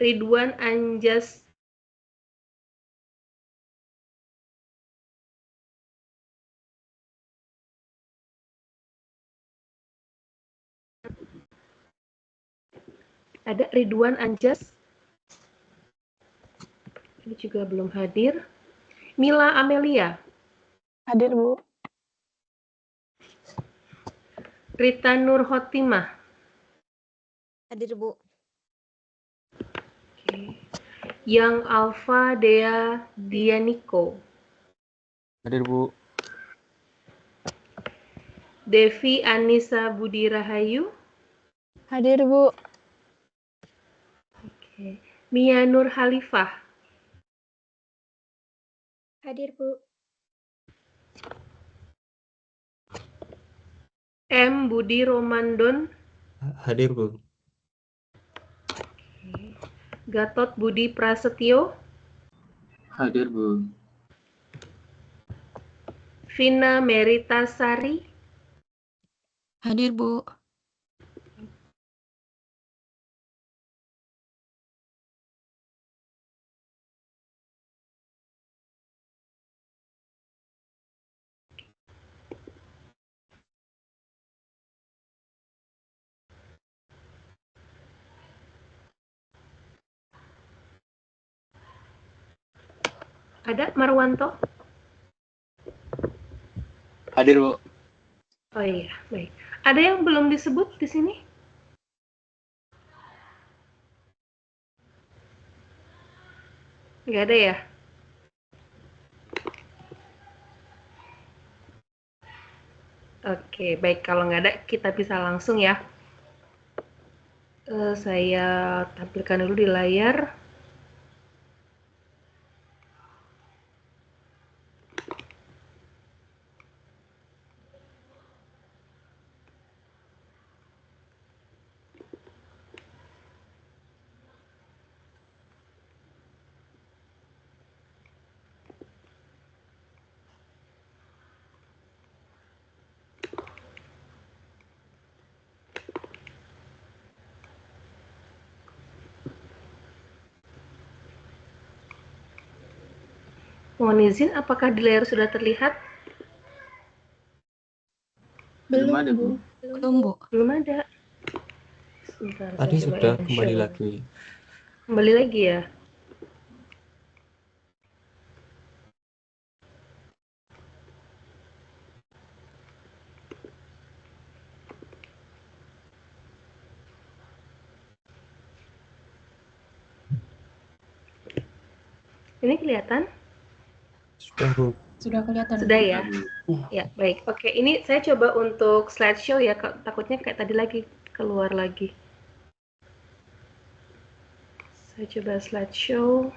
Ridwan Anjas. Ada Ridwan Anjas. Ini juga belum hadir. Mila Amelia. Hadir, Bu. Rita Nur Hotimah. Hadir, Bu. Oke. Yang Alfa Dea Dianiko. Hadir, Bu. Devi Anissa Budi Rahayu. Hadir, Bu. Oke. Mia Nur Halifah. Hadir, Bu. M. Budi Romandon. Hadir, Bu. Gatot Budi Prasetyo. Hadir, Bu. Vina Meritasari. Hadir, Bu. Ada Marwanto? Hadir, Bu. Oh iya, baik. Ada yang belum disebut di sini? Nggak ada ya? Oke, baik. Kalau nggak ada, kita bisa langsung ya. Saya tampilkan dulu di layar. Mohon izin, apakah di layar sudah terlihat? Belum ada, Bu. Belum, Bu. Belum ada. Sebentar, Tadi saya coba sudah yang kembali show. lagi. Kembali lagi ya. Ini kelihatan? Sudah, Bu. Sudah kelihatan. Sudah ya? Ya, baik. Oke, ini saya coba untuk slideshow ya. Takutnya kayak tadi lagi, keluar lagi. Saya coba slideshow.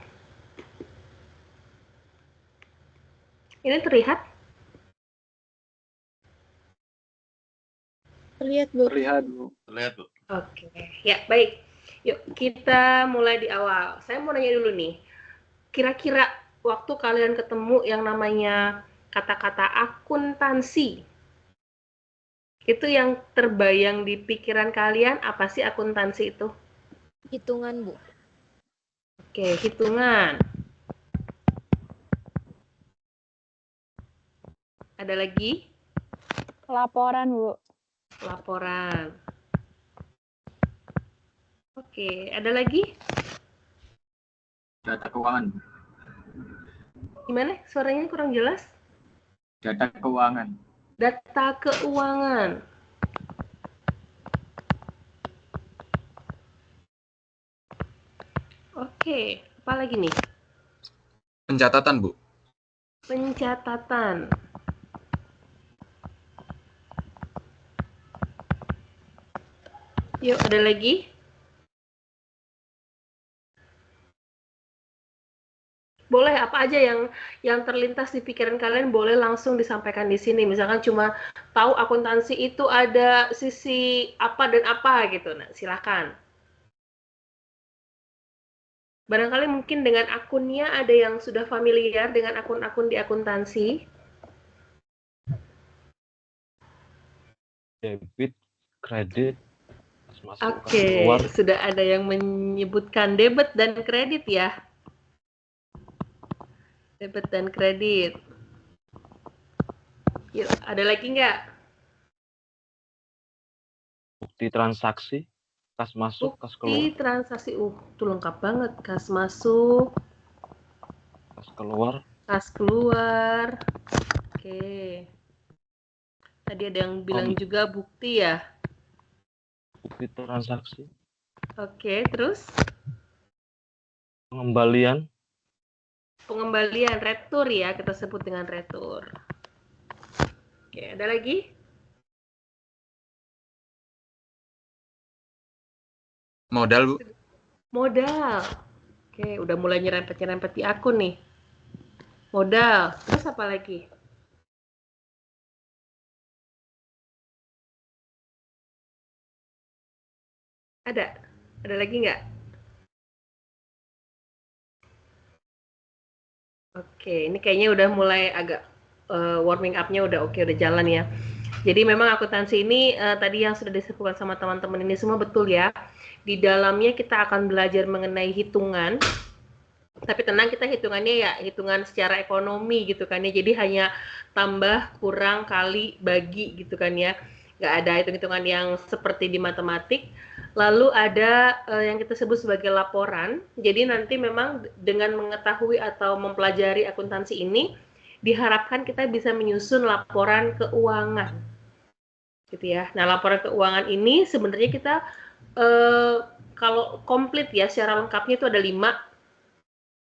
Ini terlihat? Terlihat, Bu. Terlihat, Bu. Terlihat, Bu. Oke, ya baik. Yuk kita mulai di awal. Saya mau nanya dulu nih. Kira-kira waktu kalian ketemu yang namanya kata-kata akuntansi, itu yang terbayang di pikiran kalian apa sih akuntansi itu? Hitungan, Bu. Oke, hitungan. Ada lagi? Laporan, Bu. Laporan. Oke, ada lagi? Data keuangan. Gimana? Suaranya kurang jelas? Data keuangan. Data keuangan. Oke, apa lagi nih? Pencatatan, Bu. Pencatatan. Yuk, ada lagi? Boleh apa aja yang terlintas di pikiran kalian boleh langsung disampaikan di sini. Misalkan cuma tahu akuntansi itu ada sisi apa dan apa gitu. Nah, silakan. Barangkali mungkin dengan akunnya ada yang sudah familiar dengan akun-akun di akuntansi. Debit, kredit, Kas masuk, kas Oke, keluar. sudah ada yang menyebutkan debit dan kredit ya. Debit dan kredit. Yuk, ada lagi nggak? Bukti transaksi, kas masuk, kas Bukti keluar. transaksi. Itu lengkap banget. Kas masuk, Kas keluar. kas keluar. Oke. Tadi ada yang bilang juga bukti ya. Bukti transaksi. Oke, terus? Pengembalian. Pengembalian, retur ya. Kita sebut dengan retur. Oke, ada lagi? Modal, Bu. Modal. Oke, udah mulai nyerempet-nyerempet di akun nih. Modal. Terus apa lagi? Ada? Ada lagi nggak? Oke, ini kayaknya udah mulai agak warming up-nya udah oke, udah jalan ya. Jadi memang akuntansi ini tadi yang sudah disebutkan sama teman-teman ini semua betul ya. Di dalamnya kita akan belajar mengenai hitungan. Tapi tenang, kita hitungannya ya hitungan secara ekonomi gitu kan ya. Jadi hanya tambah, kurang, kali, bagi gitu kan ya. Nggak ada hitung-hitungan yang seperti di matematik. Lalu ada yang kita sebut sebagai laporan. Jadi nanti memang dengan mengetahui atau mempelajari akuntansi ini, diharapkan kita bisa menyusun laporan keuangan. Gitu ya. Nah, laporan keuangan ini sebenarnya kita kalau komplit ya secara lengkapnya itu ada 5.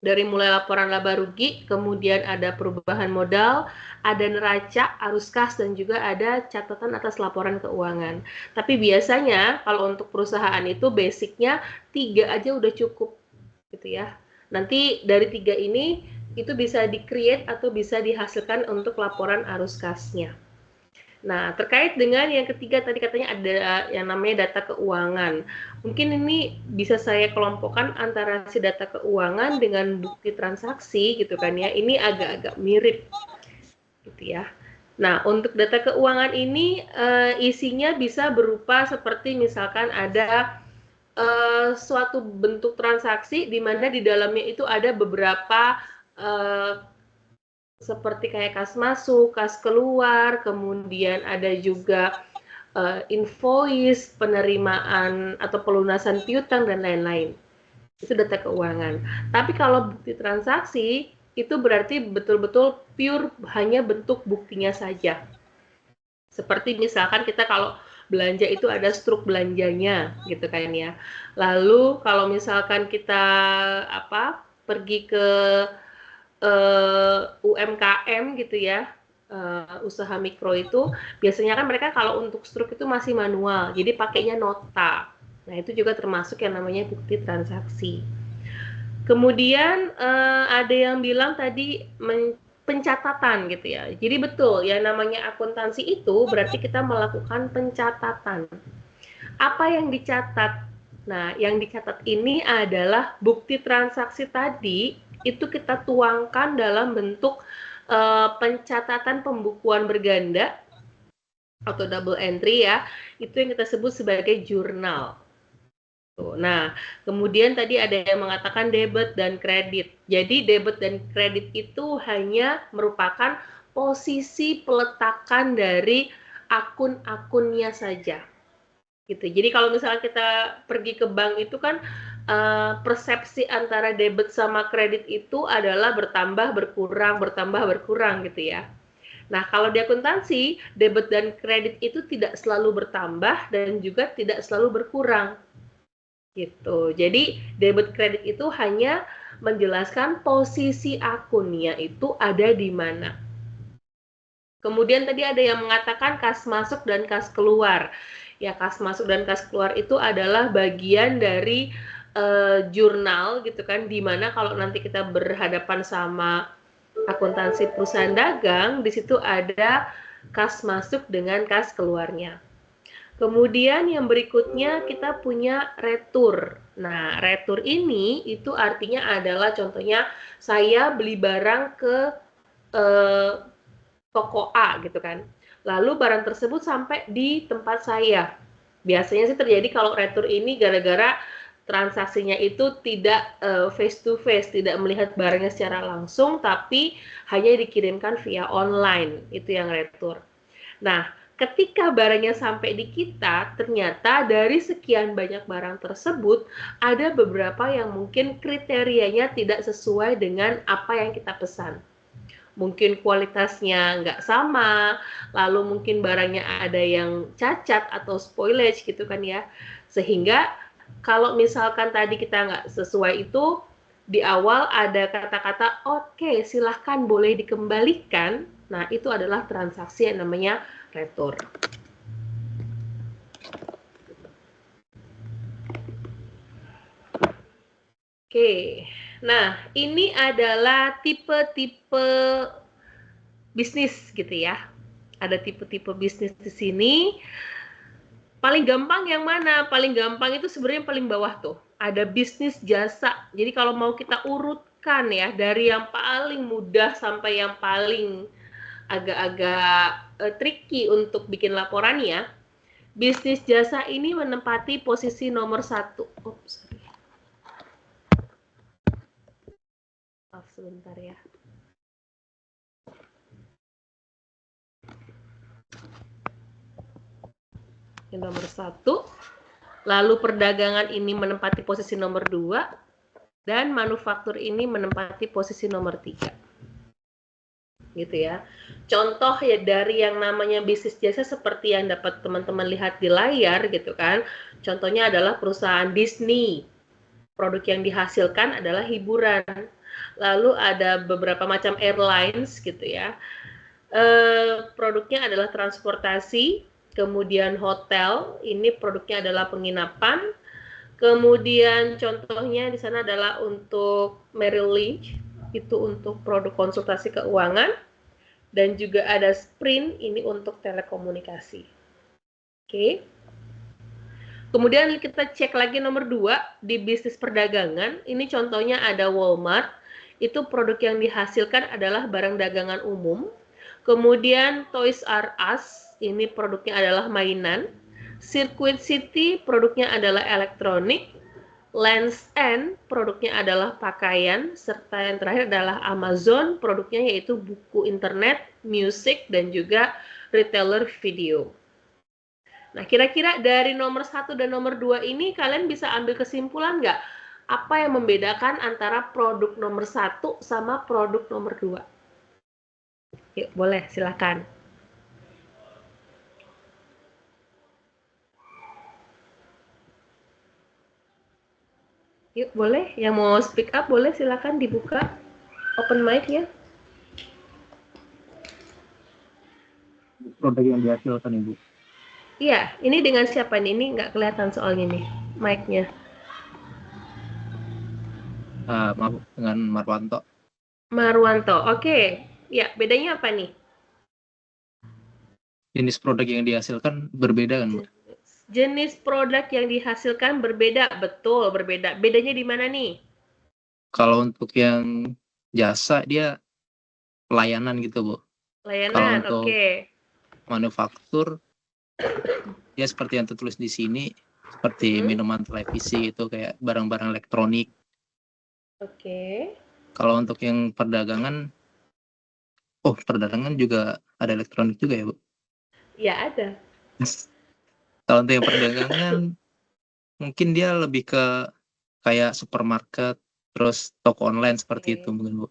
Dari mulai laporan laba rugi, kemudian ada perubahan modal, ada neraca, arus kas, dan juga ada catatan atas laporan keuangan. Tapi biasanya kalau untuk perusahaan itu basicnya 3 aja udah cukup, gitu ya. Nanti dari 3 ini itu bisa di-create atau bisa dihasilkan untuk laporan arus kasnya. Nah, terkait dengan yang ketiga tadi katanya ada yang namanya data keuangan. Mungkin ini bisa saya kelompokkan antara si data keuangan dengan bukti transaksi gitu kan ya. Ini agak-agak mirip gitu ya. Nah, untuk data keuangan ini isinya bisa berupa seperti misalkan ada suatu bentuk transaksi di mana di dalamnya itu ada beberapa seperti kayak kas masuk, kas keluar, kemudian ada juga invoice, penerimaan atau pelunasan piutang dan lain-lain. Itu data keuangan. Tapi kalau bukti transaksi itu berarti betul-betul pure hanya bentuk buktinya saja. Seperti misalkan kita kalau belanja itu ada struk belanjanya gitu kan ya. Lalu kalau misalkan kita pergi ke UMKM gitu ya, usaha mikro itu biasanya kan mereka kalau untuk struk itu masih manual, jadi pakainya nota. Nah, itu juga termasuk yang namanya bukti transaksi. Kemudian ada yang bilang tadi pencatatan gitu ya. Jadi betul, yang namanya akuntansi itu berarti kita melakukan pencatatan. Apa yang dicatat? Nah, yang dicatat ini adalah bukti transaksi tadi itu kita tuangkan dalam bentuk pencatatan pembukuan berganda atau double entry ya. Itu yang kita sebut sebagai jurnal. Nah, kemudian tadi ada yang mengatakan debit dan kredit. Jadi debit dan kredit itu hanya merupakan posisi peletakan dari akun-akunnya saja. Gitu. Jadi kalau misalnya kita pergi ke bank itu kan persepsi antara debit sama kredit itu adalah bertambah berkurang gitu ya. Nah, kalau di akuntansi, debit dan kredit itu tidak selalu bertambah dan juga tidak selalu berkurang. Gitu. Jadi debit kredit itu hanya menjelaskan posisi akunnya itu ada di mana. Kemudian tadi ada yang mengatakan kas masuk dan kas keluar. Ya, kas masuk dan kas keluar itu adalah bagian dari jurnal gitu kan, dimana kalau nanti kita berhadapan sama akuntansi perusahaan dagang, di situ ada kas masuk dengan kas keluarnya. Kemudian yang berikutnya kita punya retur. Nah, retur ini itu artinya adalah contohnya saya beli barang ke toko A gitu kan. Lalu barang tersebut sampai di tempat saya. Biasanya sih terjadi kalau retur ini gara-gara transaksinya itu tidak face to face, tidak melihat barangnya secara langsung, tapi hanya dikirimkan via online. Itu yang retur. Nah, ketika barangnya sampai di kita, ternyata dari sekian banyak barang tersebut, ada beberapa yang mungkin kriterianya tidak sesuai dengan apa yang kita pesan. Mungkin kualitasnya nggak sama, lalu mungkin barangnya ada yang cacat atau spoilage gitu kan ya. Sehingga kalau misalkan tadi kita nggak sesuai itu, di awal ada kata-kata, oke, silahkan boleh dikembalikan. Nah, itu adalah transaksi yang namanya retur. Oke, nah ini adalah tipe-tipe bisnis gitu ya. Ada tipe-tipe bisnis di sini. Paling gampang yang mana? Paling gampang itu sebenarnya yang paling bawah tuh. Ada bisnis jasa. Jadi kalau mau kita urutkan ya, dari yang paling mudah sampai yang paling agak-agak tricky untuk bikin laporannya, bisnis jasa ini menempati posisi nomor 1. Oops, sorry. Maaf sebentar ya. Yang nomor 1. Lalu perdagangan ini menempati posisi nomor 2. Dan manufaktur ini menempati posisi nomor 3. Gitu ya. Contoh ya dari yang namanya bisnis jasa seperti yang dapat teman-teman lihat di layar gitu kan. Contohnya adalah perusahaan Disney. Produk yang dihasilkan adalah hiburan. Lalu ada beberapa macam airlines gitu ya. Produknya adalah transportasi, kemudian hotel, ini produknya adalah penginapan. Kemudian contohnya di sana adalah untuk Merrill Lynch, itu untuk produk konsultasi keuangan, dan juga ada Sprint, ini untuk telekomunikasi. Oke. Kemudian kita cek lagi nomor 2 di bisnis perdagangan. Ini contohnya ada Walmart, itu produk yang dihasilkan adalah barang dagangan umum. Kemudian Toys R Us, ini produknya adalah mainan. Circuit City, produknya adalah elektronik. Lands' End, produknya adalah pakaian, serta yang terakhir adalah Amazon, produknya yaitu buku internet, musik, dan juga retailer video. Nah, kira-kira dari nomor 1 dan nomor 2 ini kalian bisa ambil kesimpulan nggak? Apa yang membedakan antara produk nomor 1 sama produk nomor 2? Yuk, boleh, silakan. Yuk, boleh. Yang mau speak up, boleh silakan dibuka open mic-nya. Produk yang dihasilkan, Ibu. Iya, ini dengan siapa nih? Ini nggak kelihatan soalnya nih, mic-nya. Maaf, dengan Marwanto. Marwanto, oke. Ya, bedanya apa nih? Jenis produk yang dihasilkan berbeda kan, Bu? Jenis produk yang dihasilkan berbeda, betul berbeda. Bedanya di mana nih? Kalau untuk yang jasa dia pelayanan gitu, Bu. Layanan, Kalau untuk oke. manufaktur ya seperti yang tertulis di sini, seperti minuman, televisi itu kayak barang-barang elektronik. Oke. Kalau untuk yang perdagangan, perdagangan juga ada elektronik juga ya, Bu? Ya, ada. Kalau untuk yang perdagangan mungkin dia lebih ke kayak supermarket, terus toko online seperti itu mungkin, Bu.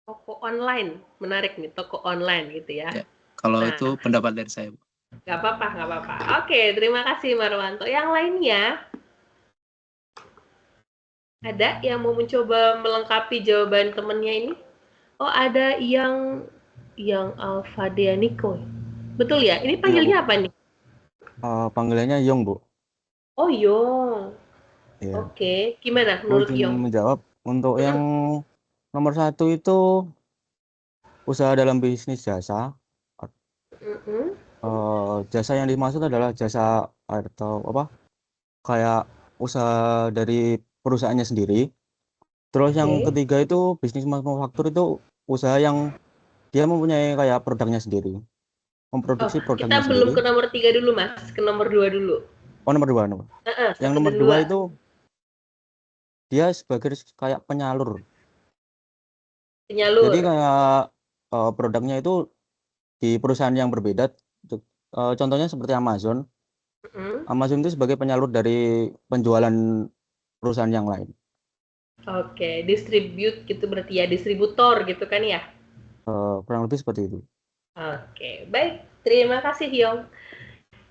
Toko online, menarik nih, toko online gitu ya. Ya, kalau Nah. itu pendapat dari saya, Bu. Nggak apa-apa, nggak apa-apa. Oke, terima kasih Marwanto. Yang lainnya, ada yang mau mencoba melengkapi jawaban temennya ini? Oh, ada yang Alfa Deaniko. Betul ya? Ini panggilnya apa nih? Panggilannya Yong, Bu. Oh, Yong. Iya. Oke, gimana Aku menurut izin Yong? menjawab. Untuk yang nomor 1 itu usaha dalam bisnis jasa. Jasa yang dimaksud adalah jasa atau apa? Kayak usaha dari perusahaannya sendiri. Terus yang ketiga itu bisnis manufaktur, itu usaha yang dia mempunyai kayak produknya sendiri. memproduksi kita produknya belum sendiri. ke nomor 3 dulu, Mas. Ke nomor 2 dulu. Oh, nomor 2. Yang nomor 2 itu dia sebagai kayak penyalur. Jadi kayak produknya itu di perusahaan yang berbeda. Contohnya seperti Amazon. Amazon itu sebagai penyalur dari penjualan perusahaan yang lain. Oke, distribute gitu berarti ya, distributor gitu kan ya? Kurang lebih seperti itu. Oke, baik. Terima kasih, Hyong.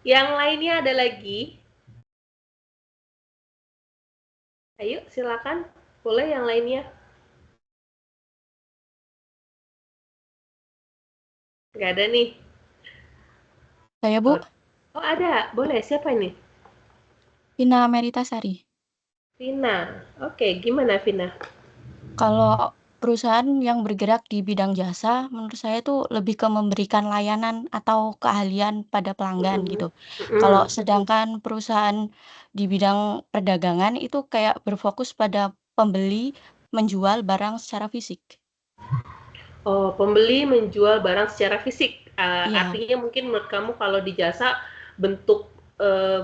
Yang lainnya ada lagi? Ayo, silakan. Boleh yang lainnya? Nggak ada nih. Saya, Bu. Oh, ada. Boleh. Siapa ini? Vina Meritasari. Vina. Oke, gimana Vina? Kalau perusahaan yang bergerak di bidang jasa, menurut saya itu lebih ke memberikan layanan atau keahlian pada pelanggan gitu. Kalau sedangkan perusahaan di bidang perdagangan itu kayak berfokus pada pembeli menjual barang secara fisik. Oh, pembeli menjual barang secara fisik. Iya. Artinya mungkin menurut kamu kalau di jasa bentuk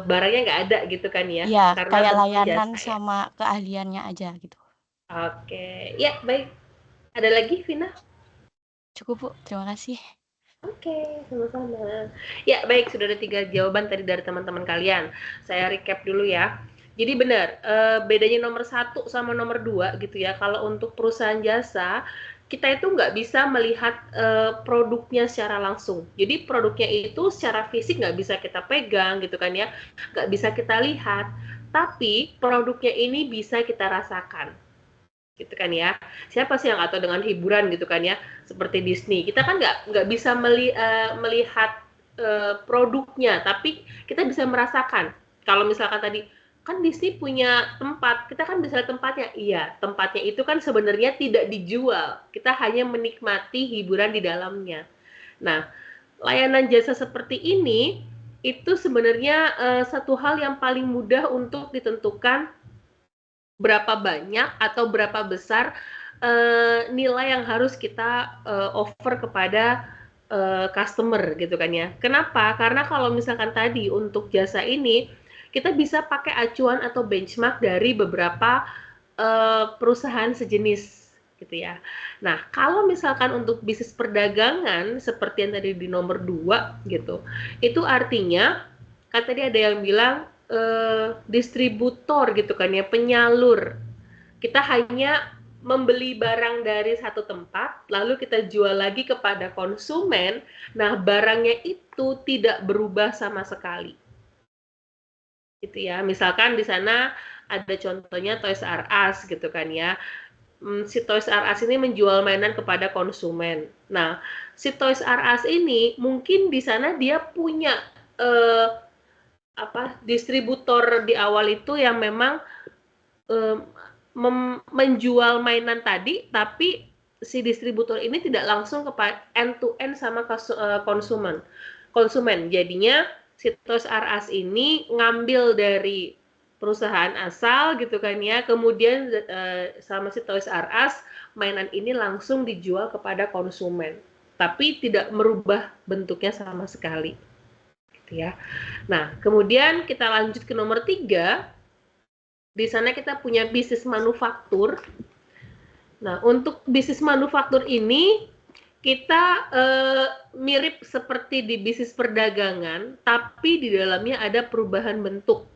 barangnya nggak ada gitu kan ya? Iya, Karena kayak bentuk layanan jasa ya. sama keahliannya aja gitu. Oke, ya baik. Ada lagi, Vina? Cukup, Bu. Terima kasih. Oke, sama-sama. Ya, baik. Sudah ada 3 jawaban tadi dari teman-teman kalian. Saya recap dulu ya. Jadi benar, bedanya nomor 1 sama nomor 2 gitu ya. Kalau untuk perusahaan jasa, kita itu nggak bisa melihat produknya secara langsung. Jadi produknya itu secara fisik nggak bisa kita pegang gitu kan ya. Nggak bisa kita lihat. Tapi produknya ini bisa kita rasakan. Gitu kan ya. Siapa sih yang nggak tahu dengan hiburan gitu kan ya, seperti Disney. Kita kan nggak bisa melihat produknya, tapi kita bisa merasakan. Kalau misalkan tadi kan Disney punya tempat, kita kan bisa lihat tempatnya. Iya, tempatnya itu kan sebenarnya tidak dijual. Kita hanya menikmati hiburan di dalamnya. Nah, layanan jasa seperti ini itu sebenarnya satu hal yang paling mudah untuk ditentukan berapa banyak atau berapa besar nilai yang harus kita offer kepada customer gitu kan ya. Kenapa? Karena kalau misalkan tadi untuk jasa ini kita bisa pakai acuan atau benchmark dari beberapa perusahaan sejenis gitu ya. Nah, kalau misalkan untuk bisnis perdagangan seperti yang tadi di nomor 2 gitu, itu artinya kan tadi ada yang bilang distributor gitu kan ya, penyalur. Kita hanya membeli barang dari satu tempat, lalu kita jual lagi kepada konsumen. Nah, barangnya itu tidak berubah sama sekali. Gitu ya. Misalkan di sana ada contohnya Toys R Us gitu kan ya. Si Toys R Us ini menjual mainan kepada konsumen. Nah, si Toys R Us ini mungkin di sana dia punya distributor di awal itu yang memang menjual mainan tadi, tapi si distributor ini tidak langsung kepada end to end sama konsumen. Jadinya si Toys R Us ini ngambil dari perusahaan asal gitu kan ya, kemudian sama si Toys R Us mainan ini langsung dijual kepada konsumen, tapi tidak merubah bentuknya sama sekali. Ya. Nah, kemudian kita lanjut ke nomor 3. Di sana kita punya bisnis manufaktur. Nah, untuk bisnis manufaktur ini kita mirip seperti di bisnis perdagangan, tapi di dalamnya ada perubahan bentuk.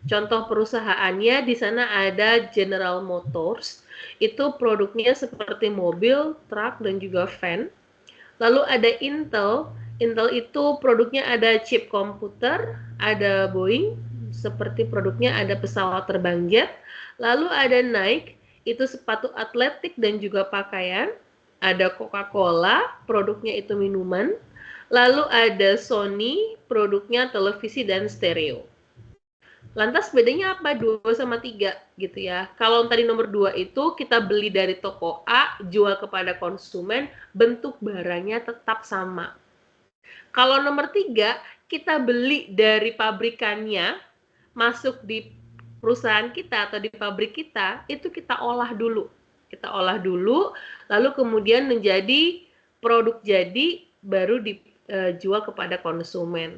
Contoh perusahaannya di sana ada General Motors. Itu produknya seperti mobil, truk, dan juga van. Lalu ada Intel. Intel itu produknya ada chip komputer, ada Boeing, seperti produknya ada pesawat terbang jet. Lalu ada Nike, itu sepatu atletik dan juga pakaian. Ada Coca-Cola, produknya itu minuman. Lalu ada Sony, produknya televisi dan stereo. Lantas bedanya apa 2 sama 3 gitu ya. Kalau tadi nomor 2 itu kita beli dari toko A, jual kepada konsumen, bentuk barangnya tetap sama. Kalau nomor 3, kita beli dari pabrikannya, masuk di perusahaan kita atau di pabrik kita, itu kita olah dulu. Kita olah dulu, lalu kemudian menjadi produk jadi, baru jual kepada konsumen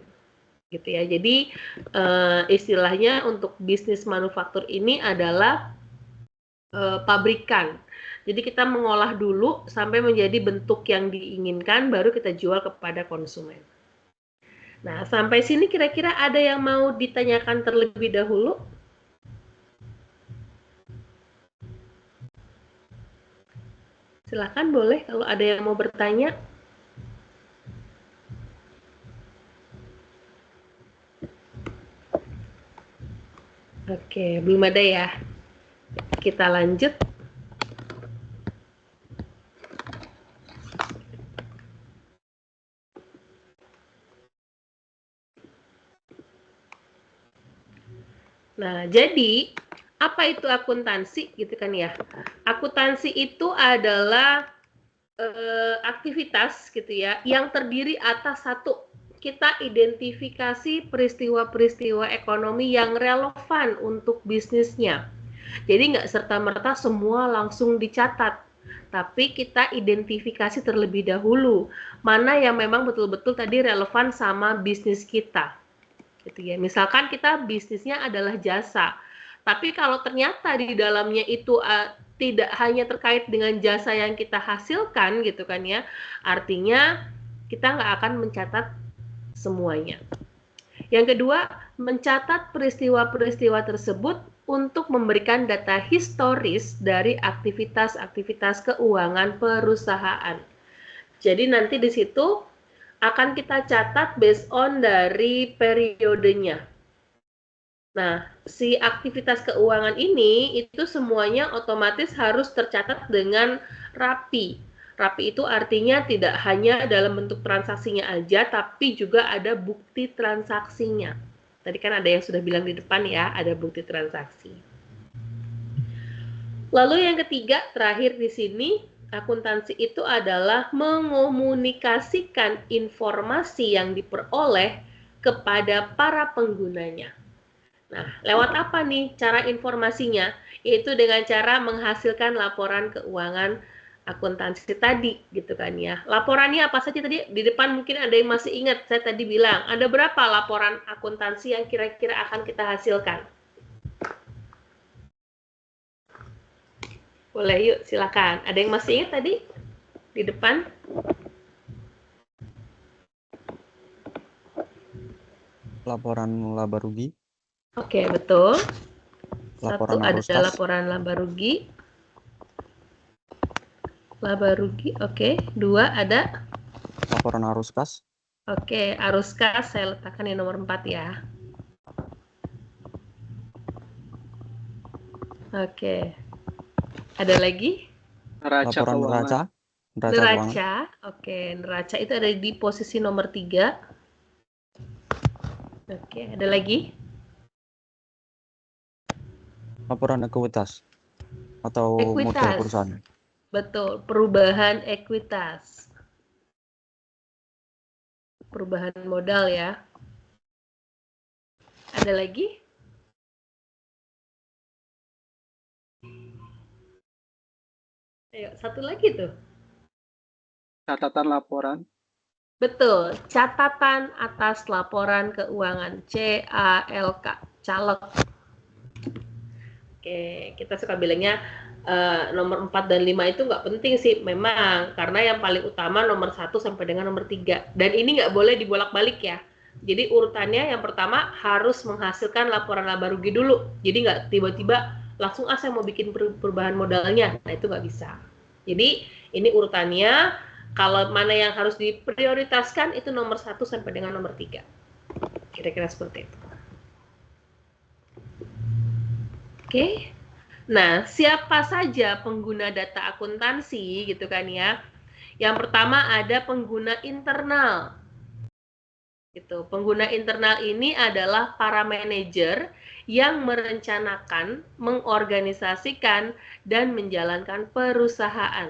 gitu ya. Jadi istilahnya untuk bisnis manufaktur ini adalah pabrikan. Jadi kita mengolah dulu sampai menjadi bentuk yang diinginkan, baru kita jual kepada konsumen. Nah, sampai sini kira-kira ada yang mau ditanyakan terlebih dahulu? Silakan boleh kalau ada yang mau bertanya. Oke, belum ada ya. Kita lanjut. Nah, jadi apa itu akuntansi gitu kan ya? Akuntansi itu adalah aktivitas gitu ya yang terdiri atas satu, kita identifikasi peristiwa-peristiwa ekonomi yang relevan untuk bisnisnya. Jadi nggak serta-merta semua langsung dicatat, tapi kita identifikasi terlebih dahulu mana yang memang betul-betul tadi relevan sama bisnis kita. Gitu ya. Misalkan kita bisnisnya adalah jasa, tapi kalau ternyata di dalamnya itu tidak hanya terkait dengan jasa yang kita hasilkan gitu kan ya, artinya kita nggak akan mencatat semuanya. Yang kedua, mencatat peristiwa-peristiwa tersebut untuk memberikan data historis dari aktivitas-aktivitas keuangan perusahaan. Jadi nanti di situ akan kita catat based on dari periodenya. Nah, si aktivitas keuangan ini itu semuanya otomatis harus tercatat dengan rapi. Rapi itu artinya tidak hanya dalam bentuk transaksinya aja, tapi juga ada bukti transaksinya. Tadi kan ada yang sudah bilang di depan ya, ada bukti transaksi. Lalu yang ketiga, terakhir di sini, akuntansi itu adalah mengomunikasikan informasi yang diperoleh kepada para penggunanya. Nah, lewat apa nih cara informasinya? Yaitu dengan cara menghasilkan laporan keuangan akuntansi tadi, gitu kan ya. Laporannya apa saja tadi? Di depan mungkin ada yang masih ingat, saya tadi bilang, ada berapa laporan akuntansi yang kira-kira akan kita hasilkan? Boleh yuk, silakan. Ada yang masih ingat tadi? Di depan? Laporan laba rugi. Oke, betul. Laporan Satu arus ada kas. laporan laba rugi. Laba rugi, oke. Dua ada? Laporan arus kas. Oke, arus kas saya letakkan di nomor 4 ya. Oke. Ada lagi? Laporan neraca. Neraca. Oke, neraca itu ada di posisi nomor 3. Oke, ada lagi? Laporan ekuitas atau modal Ekuitas. perusahaan. Betul, perubahan ekuitas. Perubahan modal ya. Ada lagi? Ayo, satu lagi tuh. Catatan laporan. Betul, catatan atas laporan keuangan, CALK, calek. Oke, kita suka bilangnya nomor 4 dan 5 itu nggak penting sih, memang. Karena yang paling utama nomor 1 sampai dengan nomor 3. Dan ini nggak boleh dibolak-balik ya. Jadi urutannya yang pertama harus menghasilkan laporan laba rugi dulu. Jadi nggak tiba-tiba langsung saya mau bikin perubahan modalnya. Nah, itu nggak bisa. Jadi ini urutannya, kalau mana yang harus diprioritaskan itu nomor 1 sampai dengan nomor 3. Kira-kira seperti itu. Oke. Nah, siapa saja pengguna data akuntansi gitu kan ya? Yang pertama ada pengguna internal. Gitu. Pengguna internal ini adalah para manajer yang merencanakan, mengorganisasikan, dan menjalankan perusahaan.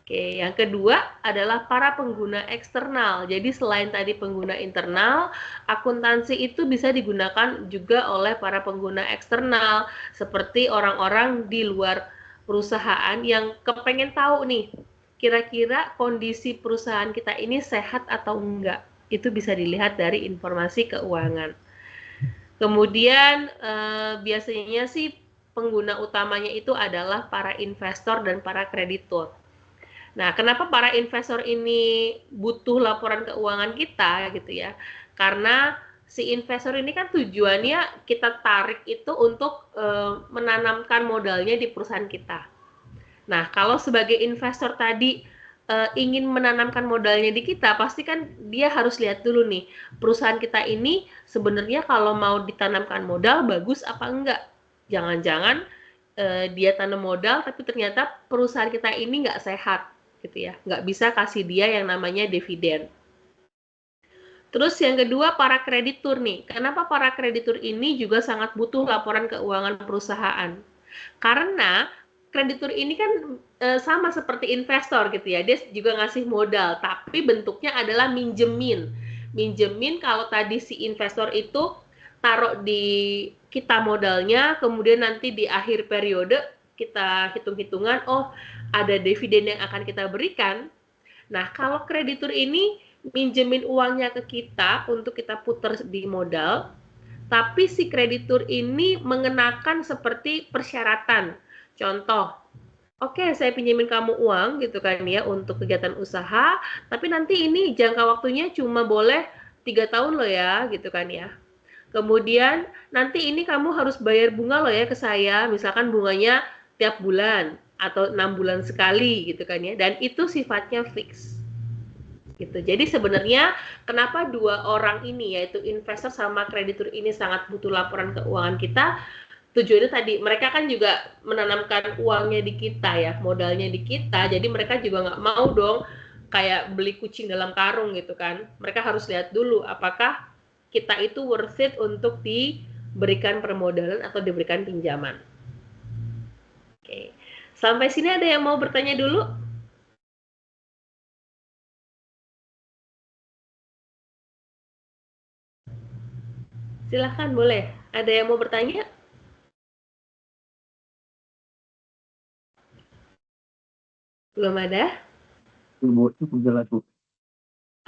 Oke, yang kedua adalah para pengguna eksternal. Jadi selain tadi pengguna internal, akuntansi itu bisa digunakan juga oleh para pengguna eksternal, seperti orang-orang di luar perusahaan yang kepengen tahu nih, kira-kira kondisi perusahaan kita ini sehat atau enggak. Itu bisa dilihat dari informasi keuangan. Kemudian biasanya sih pengguna utamanya itu adalah para investor dan para kreditur. Nah, kenapa para investor ini butuh laporan keuangan kita gitu ya? Karena si investor ini kan tujuannya kita tarik itu untuk menanamkan modalnya di perusahaan kita. Nah, kalau sebagai investor tadi ingin menanamkan modalnya di kita, pasti kan dia harus lihat dulu nih, perusahaan kita ini sebenarnya kalau mau ditanamkan modal bagus apa enggak. Jangan-jangan dia tanam modal tapi ternyata perusahaan kita ini nggak sehat gitu ya, nggak bisa kasih dia yang namanya dividen. Terus yang kedua para kreditur nih, kenapa para kreditur ini juga sangat butuh laporan keuangan perusahaan? Karena kreditur ini kan sama seperti investor gitu ya, dia juga ngasih modal, tapi bentuknya adalah minjemin. Minjemin kalau tadi si investor itu taruh di kita modalnya, kemudian nanti di akhir periode kita hitung-hitungan, oh ada dividen yang akan kita berikan. Nah, kalau kreditur ini minjemin uangnya ke kita untuk kita putar di modal, tapi si kreditur ini mengenakan seperti persyaratan. Contoh, oke, saya pinjemin kamu uang gitu kan ya untuk kegiatan usaha, tapi nanti ini jangka waktunya cuma boleh 3 tahun loh ya gitu kan ya. Kemudian nanti ini kamu harus bayar bunga loh ya ke saya, misalkan bunganya tiap bulan atau 6 bulan sekali gitu kan ya, dan itu sifatnya fix gitu. Jadi sebenarnya kenapa dua orang ini yaitu investor sama kreditur ini sangat butuh laporan keuangan kita, tujuannya tadi mereka kan juga menanamkan uangnya di kita ya, modalnya di kita, jadi mereka juga nggak mau dong kayak beli kucing dalam karung gitu kan. Mereka harus lihat dulu apakah kita itu worth it untuk diberikan permodalan atau diberikan pinjaman. Oke. Sampai sini ada yang mau bertanya dulu? Silahkan, boleh. Ada yang mau bertanya? Belum ada? Bu, cukup jelas, Bu.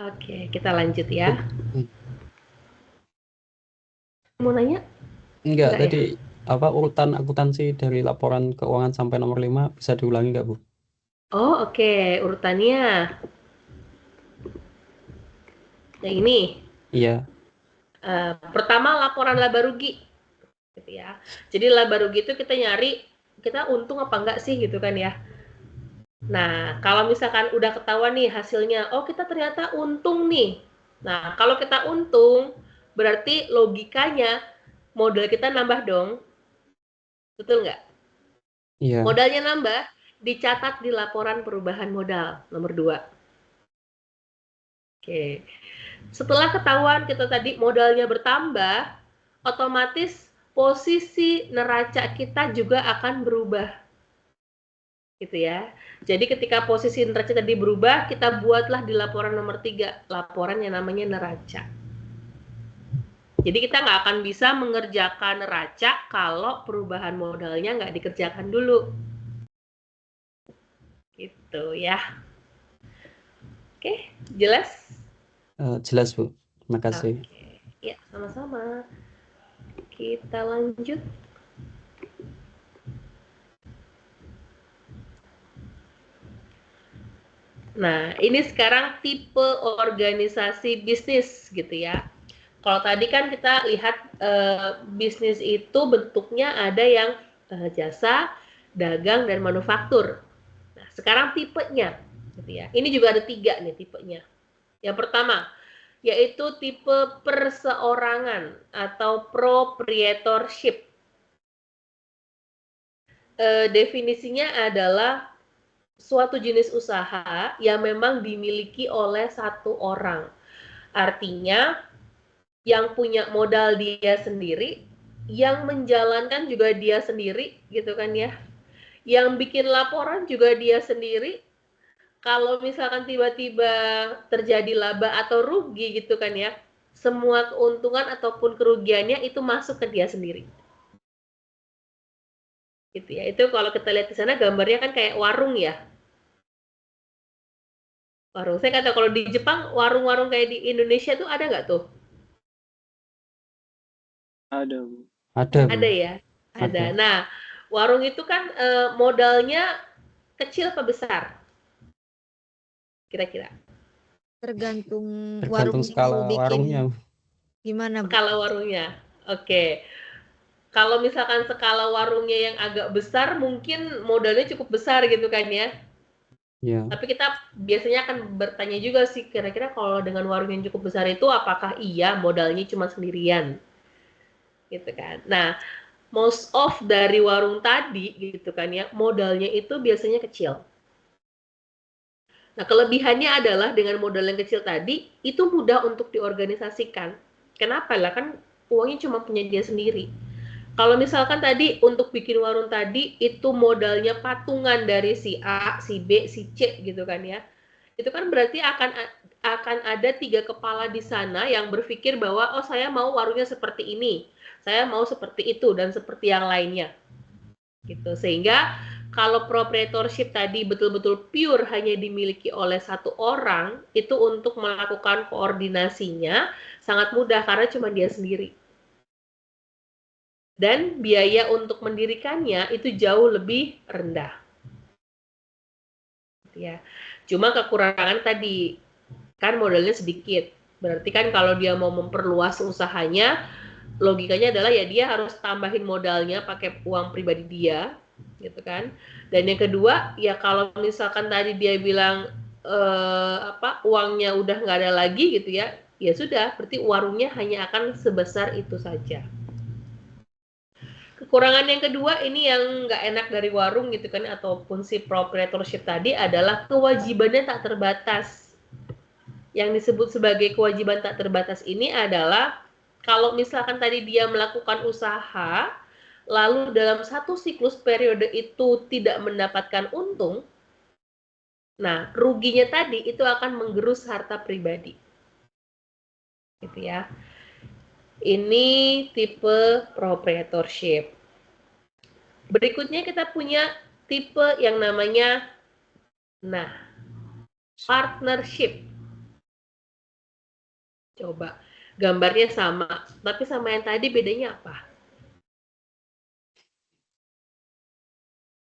Oke, kita lanjut ya. Mau nanya? Enggak, Enggak tadi apa urutan akuntansi dari laporan keuangan sampai nomor 5 bisa diulangi nggak, Bu? Oh, oke. Urutannya. Yang ini. Iya. Pertama laporan laba rugi. Gitu ya. Jadi laba rugi itu kita nyari kita untung apa enggak sih gitu kan ya. Nah, kalau misalkan udah ketahuan nih hasilnya, oh kita ternyata untung nih. Nah, kalau kita untung, berarti logikanya modal kita nambah dong. Betul nggak? Iya. Modalnya nambah, dicatat di laporan perubahan modal, nomor 2. Oke. Setelah ketahuan kita tadi modalnya bertambah, otomatis posisi neraca kita juga akan berubah. Gitu ya. Jadi ketika posisi neraca tadi berubah, kita buatlah di laporan nomor 3, laporan yang namanya neraca. Jadi kita nggak akan bisa mengerjakan neraca kalau perubahan modalnya nggak dikerjakan dulu. Gitu ya. Oke, jelas? Jelas, Bu. Terima kasih. Oke. Ya, sama-sama. Kita lanjut. Nah, ini sekarang tipe organisasi bisnis gitu ya. Kalau tadi kan kita lihat bisnis itu bentuknya ada yang jasa, dagang, dan manufaktur. Nah, sekarang tipenya gitu ya. Ini juga ada 3 nih tipenya. Yang pertama, yaitu tipe perseorangan atau proprietorship. Definisinya adalah suatu jenis usaha yang memang dimiliki oleh satu orang. Artinya, yang punya modal dia sendiri, yang menjalankan juga dia sendiri, gitu kan ya. Yang bikin laporan juga dia sendiri. Kalau misalkan tiba-tiba terjadi laba atau rugi gitu kan ya, semua keuntungan ataupun kerugiannya itu masuk ke dia sendiri. Gitu ya. Itu kalau kita lihat di sana gambarnya kan kayak warung ya. Warung. Saya kata kalau di Jepang warung-warung kayak di Indonesia tuh ada nggak tuh? Ada, Bu. Ada, Bu. Ada ya? Ada. Ada. Nah, warung itu kan modalnya kecil apa besar? Kira-kira. Tergantung Tergantung warung yang skala mau bikin warungnya. gimana, Bu? Skala warungnya. Oke. Kalau misalkan skala warungnya yang agak besar, mungkin modalnya cukup besar gitu kan ya. Iya. Tapi kita biasanya akan bertanya juga sih, kira-kira kalau dengan warung yang cukup besar itu apakah iya modalnya cuma sendirian? Gitu kan. Nah, most of dari warung tadi gitu kan ya, modalnya itu biasanya kecil. Nah, kelebihannya adalah dengan modal yang kecil tadi, itu mudah untuk diorganisasikan. Kenapa lah? Kan uangnya cuma punya dia sendiri. Kalau misalkan tadi untuk bikin warung tadi, itu modalnya patungan dari si A, si B, si C gitu kan ya. Itu kan berarti akan ada 3 kepala di sana yang berpikir bahwa, oh saya mau warungnya seperti ini, saya mau seperti itu, dan seperti yang lainnya. Gitu. Sehingga kalau proprietorship tadi betul-betul pure hanya dimiliki oleh satu orang, itu untuk melakukan koordinasinya sangat mudah karena cuma dia sendiri. Dan biaya untuk mendirikannya itu jauh lebih rendah. Ya. Cuma kekurangan tadi, kan modalnya sedikit. Berarti kan kalau dia mau memperluas usahanya, logikanya adalah ya dia harus tambahin modalnya pakai uang pribadi dia, gitu kan. Dan yang kedua, ya kalau misalkan tadi dia bilang uangnya udah nggak ada lagi gitu ya, ya sudah, berarti warungnya hanya akan sebesar itu saja. Kekurangan yang kedua ini yang nggak enak dari warung gitu kan, ataupun si proprietorship tadi adalah kewajibannya tak terbatas. Yang disebut sebagai kewajiban tak terbatas ini adalah kalau misalkan tadi dia melakukan usaha, lalu dalam satu siklus periode itu tidak mendapatkan untung, nah ruginya tadi itu akan menggerus harta pribadi. Gitu ya. Ini tipe proprietorship. Berikutnya kita punya tipe yang namanya partnership. Coba gambarnya sama, tapi sama yang tadi bedanya apa?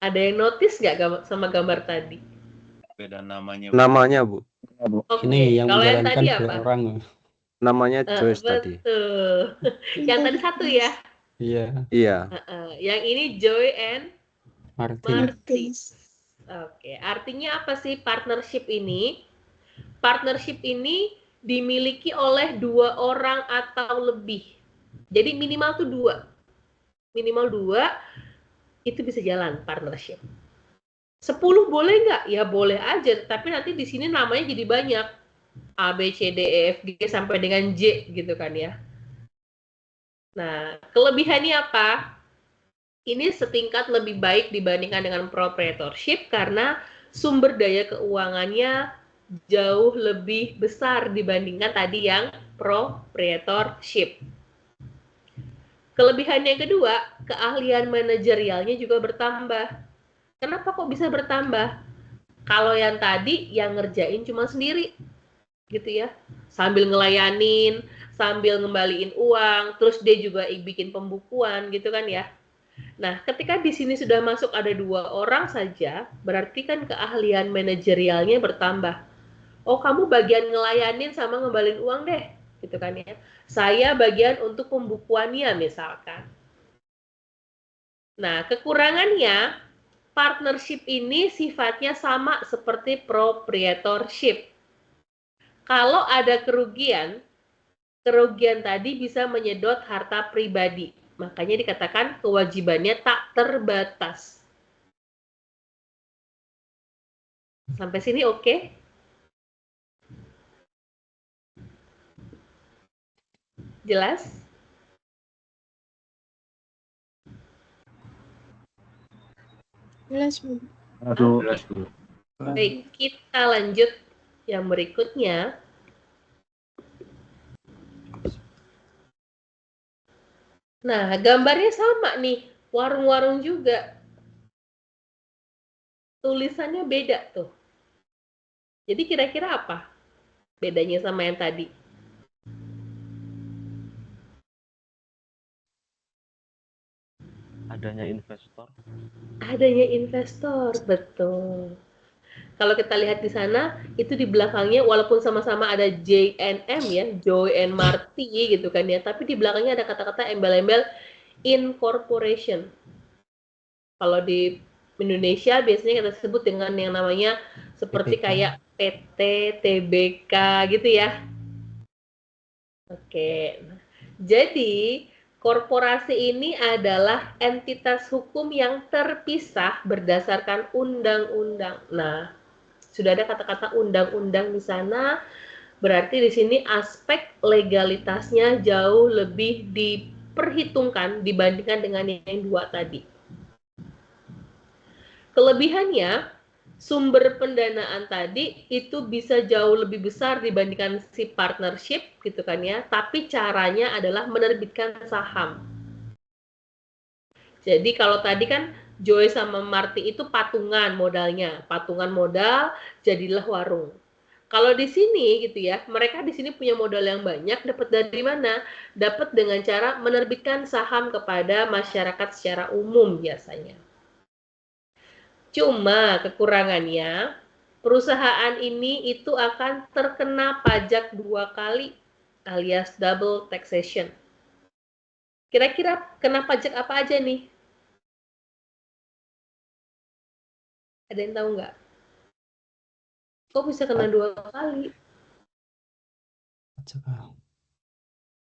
Ada yang notice nggak sama gambar tadi? Beda namanya. Namanya, Bu. Oke, Ini yang kalau yang menjalankan tadi dua apa? orang. Namanya Joyce tadi. Betul. Yang tadi satu ya? Iya. Iya. Yang ini Joy and Martin. Oke, artinya apa sih partnership ini? Partnership ini dimiliki oleh 2 orang atau lebih. Jadi minimal tuh 2. Minimal 2 itu bisa jalan partnership. 10 boleh nggak? Ya boleh aja, tapi nanti di sini namanya jadi banyak. A, B, C, D, E, F, G sampai dengan J gitu kan ya. Nah, kelebihannya apa? Ini setingkat lebih baik dibandingkan dengan proprietorship karena sumber daya keuangannya jauh lebih besar dibandingkan tadi yang proprietorship. Kelebihan yang kedua, keahlian manajerialnya juga bertambah. Kenapa kok bisa bertambah? Kalau yang tadi yang ngerjain cuma sendiri, gitu ya, sambil ngelayanin, sambil ngembaliin uang, terus dia juga bikin pembukuan, gitu kan ya. Nah, ketika di sini sudah masuk ada 2 orang saja, berarti kan keahlian manajerialnya bertambah. Oh, kamu bagian ngelayanin sama ngembaliin uang deh, gitu kan ya. Saya bagian untuk pembukuannya misalkan. Nah, kekurangannya partnership ini sifatnya sama seperti proprietorship. Kalau ada kerugian tadi bisa menyedot harta pribadi. Makanya dikatakan kewajibannya tak terbatas. Sampai sini oke? Jelas? Jelas, Bu. Jelas, Bu. Baik, kita lanjut yang berikutnya. Nah, gambarnya sama nih, warung-warung juga. Tulisannya beda tuh. Jadi kira-kira apa bedanya sama yang tadi? Adanya investor. Adanya investor, betul. Kalau kita lihat di sana, itu di belakangnya walaupun sama-sama ada JNM ya, Joy and Marty gitu kan ya, tapi di belakangnya ada kata-kata embel-embel incorporation. Kalau di Indonesia biasanya kita sebut dengan yang namanya seperti TBK. kayak PT, TBK gitu ya. Oke. Jadi, korporasi ini adalah entitas hukum yang terpisah berdasarkan undang-undang. Nah, sudah ada kata-kata undang-undang di sana, berarti di sini aspek legalitasnya jauh lebih diperhitungkan dibandingkan dengan yang dua tadi. Kelebihannya, sumber pendanaan tadi itu bisa jauh lebih besar dibandingkan si partnership gitu kan ya, tapi caranya adalah menerbitkan saham. Jadi kalau tadi kan Joy sama Marty itu patungan modalnya, patungan modal jadilah warung. Kalau di sini gitu ya, mereka di sini punya modal yang banyak, dapat dari mana? Dapat dengan cara menerbitkan saham kepada masyarakat secara umum biasanya. Cuma kekurangannya, perusahaan ini itu akan terkena pajak 2 kali alias double taxation. Kira-kira kena pajak apa aja nih? Ada yang tahu nggak? Kok bisa kena 2 kali?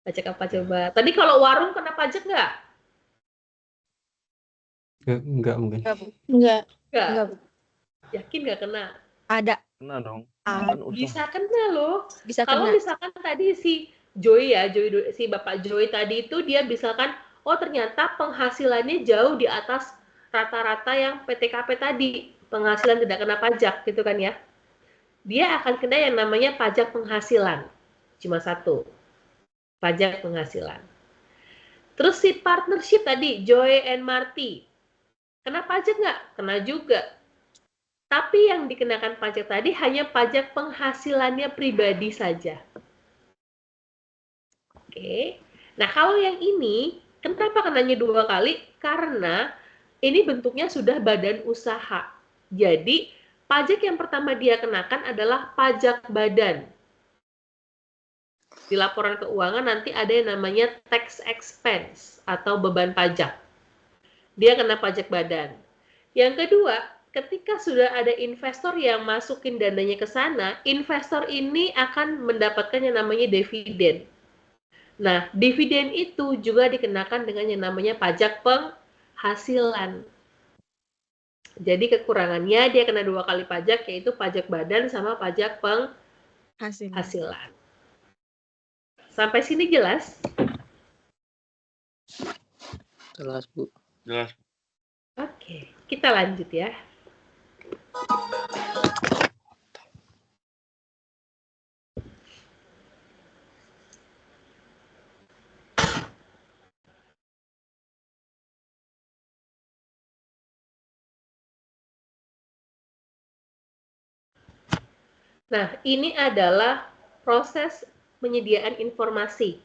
Pajak apa coba? Tadi kalau warung kena pajak nggak? Enggak mungkin. Enggak. Nggak. Yakin nggak kena? Ada. Kena dong. Ada. Kan Bisa usaha. kena loh. Bisa Kalau kena. misalkan tadi si Joy ya, si Bapak Joy tadi itu dia misalkan, oh ternyata penghasilannya jauh di atas rata-rata yang PTKP tadi, penghasilan tidak kena pajak gitu kan ya. Dia akan kena yang namanya pajak penghasilan. Cuma satu, pajak penghasilan. Terus si partnership tadi, Joy and Marty, kena pajak nggak? Kena juga. Tapi yang dikenakan pajak tadi hanya pajak penghasilannya pribadi saja. Oke. Nah, kalau yang ini, kenapa kenanya 2 kali? Karena ini bentuknya sudah badan usaha. Jadi, pajak yang pertama dia kenakan adalah pajak badan. Di laporan keuangan nanti ada yang namanya tax expense atau beban pajak. Dia kena pajak badan. Yang kedua, ketika sudah ada investor yang masukin dananya ke sana, investor ini akan mendapatkan yang namanya dividen. Nah, dividen itu juga dikenakan dengan yang namanya pajak penghasilan. Jadi kekurangannya dia kena 2 kali pajak, yaitu pajak badan sama pajak penghasilan. Sampai sini jelas? Jelas, Bu. Jelas. Oke, kita lanjut ya. Nah, ini adalah proses penyediaan informasi.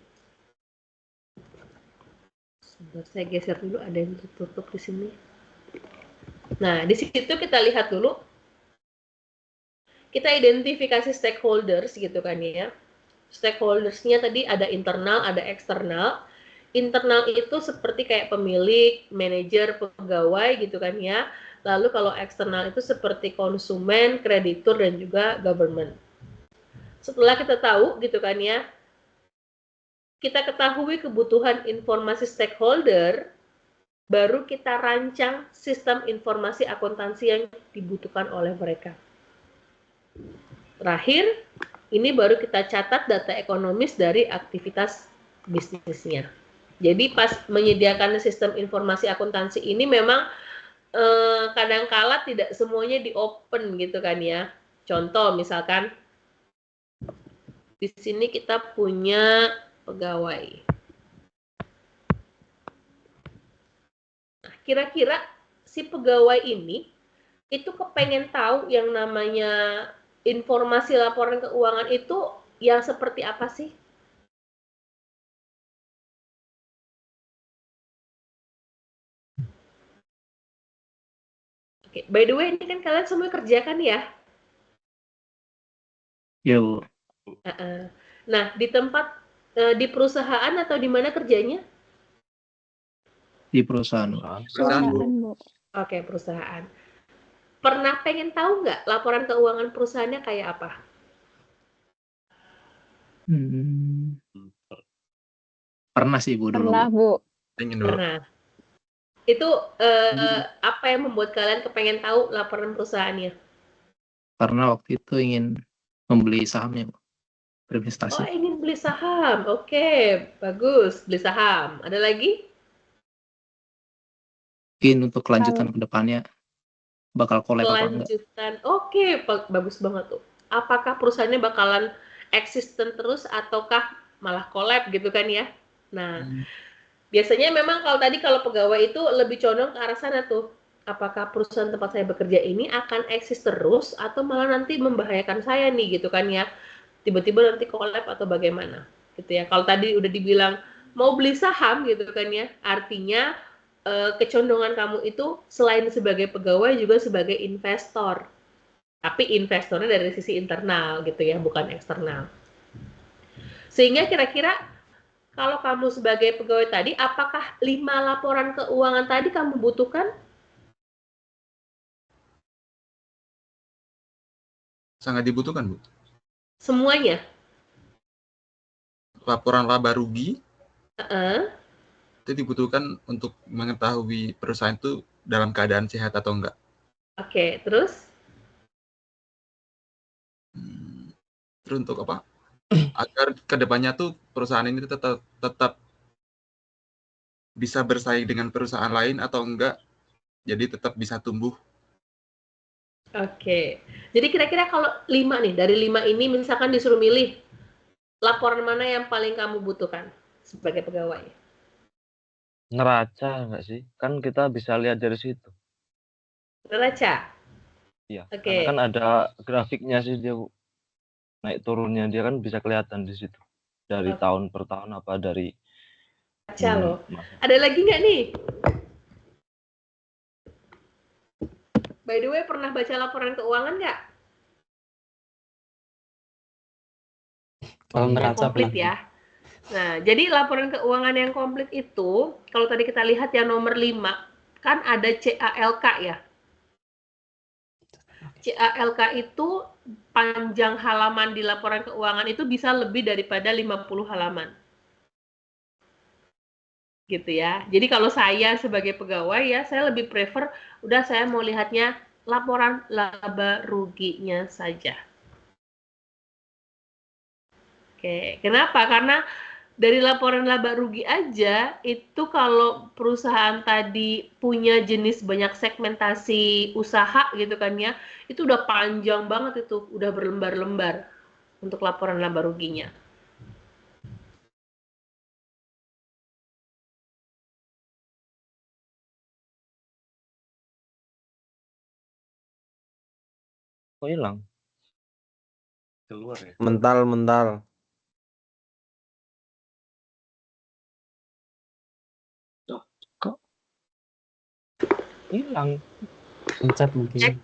Sebentar, saya geser dulu, ada yang tertutup di sini. Nah, di situ kita lihat dulu. Kita identifikasi stakeholders gitu kan ya. Stakeholders-nya tadi ada internal, ada eksternal. Internal itu seperti kayak pemilik, manajer, pegawai gitu kan ya. Lalu kalau eksternal itu seperti konsumen, kreditur, dan juga government. Setelah kita tahu gitu kan ya, kita ketahui kebutuhan informasi stakeholder, baru kita rancang sistem informasi akuntansi yang dibutuhkan oleh mereka. Terakhir, ini baru kita catat data ekonomis dari aktivitas bisnisnya. Jadi pas menyediakan sistem informasi akuntansi ini memang kadangkala tidak semuanya di open gitu kan ya. Contoh misalkan di sini kita punya pegawai. Nah, kira-kira si pegawai ini itu kepengen tahu yang namanya informasi laporan keuangan itu yang seperti apa sih? Oke, by the way ini kan kalian semua kerja kan ya? Ya, Bu. Nah, di tempat di perusahaan atau di mana kerjanya? Di perusahaan. Perusahaan, Bu. Oke, perusahaan. Pernah pengen tahu nggak laporan keuangan perusahaannya kayak apa? Pernah sih, Bu, dulu. Pernah, Bu. Pernah. Itu apa yang membuat kalian kepengen tahu laporan perusahaannya? Karena waktu itu ingin membeli sahamnya, Bu. Berinvestasi. Oh, ingin beli saham. Oke, bagus. Beli saham. Ada lagi? Mungkin untuk kelanjutan ke depannya bakal collab apa enggak? Kelanjutan. Oke, bagus banget tuh. Apakah perusahaannya bakalan eksisten terus ataukah malah collab gitu kan ya? Nah, biasanya memang kalau pegawai itu lebih condong ke arah sana tuh. Apakah perusahaan tempat saya bekerja ini akan eksis terus atau malah nanti membahayakan saya nih gitu kan ya? Tiba-tiba nanti collab atau bagaimana gitu ya. Kalau tadi udah dibilang mau beli saham gitu kan ya, artinya kecondongan kamu itu selain sebagai pegawai juga sebagai investor. Tapi investornya dari sisi internal gitu ya, bukan eksternal. Sehingga kira-kira kalau kamu sebagai pegawai tadi, apakah 5 laporan keuangan tadi kamu butuhkan? Sangat dibutuhkan, Bu. Semuanya? Laporan laba rugi itu dibutuhkan untuk mengetahui perusahaan itu dalam keadaan sehat atau enggak. Oke, terus? Terus untuk apa? Agar kedepannya tuh perusahaan ini tetap bisa bersaing dengan perusahaan lain atau enggak, jadi tetap bisa tumbuh. Oke, jadi kira-kira kalau 5 nih, dari 5 ini misalkan disuruh milih, laporan mana yang paling kamu butuhkan sebagai pegawai? Neraca nggak sih? Kan kita bisa lihat dari situ. Neraca? Iya, Oke. karena kan ada grafiknya sih dia, Bu. Naik turunnya dia kan bisa kelihatan di situ. Dari tahun per tahun apa dari Neraca loh. Ada lagi nggak nih? By the way, pernah baca laporan keuangan nggak? Kalau neraca komplit pernah. ya. Nah, jadi laporan keuangan yang komplit itu, kalau tadi kita lihat yang nomor 5, kan ada CALK ya. CALK itu panjang halaman di laporan keuangan itu bisa lebih daripada 50 halaman. Gitu ya. Jadi kalau saya sebagai pegawai ya, saya lebih prefer udah saya mau lihatnya laporan laba ruginya saja. Oke, kenapa? Karena dari laporan laba rugi aja itu kalau perusahaan tadi punya jenis banyak segmentasi usaha gitu kan ya, itu udah panjang banget itu, udah berlembar-lembar untuk laporan laba ruginya. Kok hilang? Keluar ya? Mental. Kok hilang? Pencet mungkin.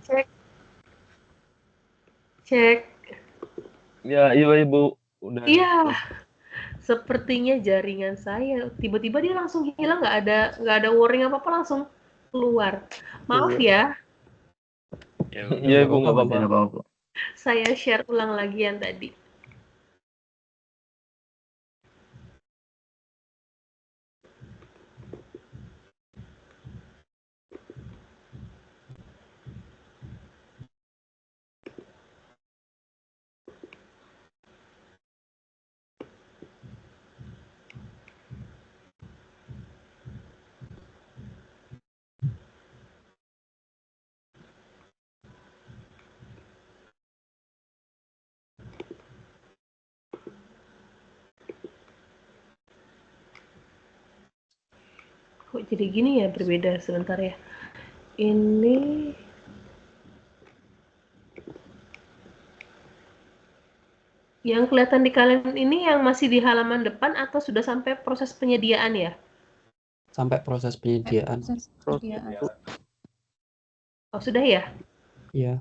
Cek. Ya, iya Ibu. Udah. Iya. Sepertinya jaringan saya tiba-tiba dia langsung hilang, nggak ada warning apa-apa, langsung keluar. Maaf ya. Iya Ibu, nggak apa-apa. Saya share ulang lagi yang tadi. Kok jadi gini ya, berbeda sebentar ya. Ini Yang kelihatan di kalian ini yang masih di halaman depan atau sudah sampai proses penyediaan ya? Sampai proses penyediaan. Oh, sudah ya? Iya.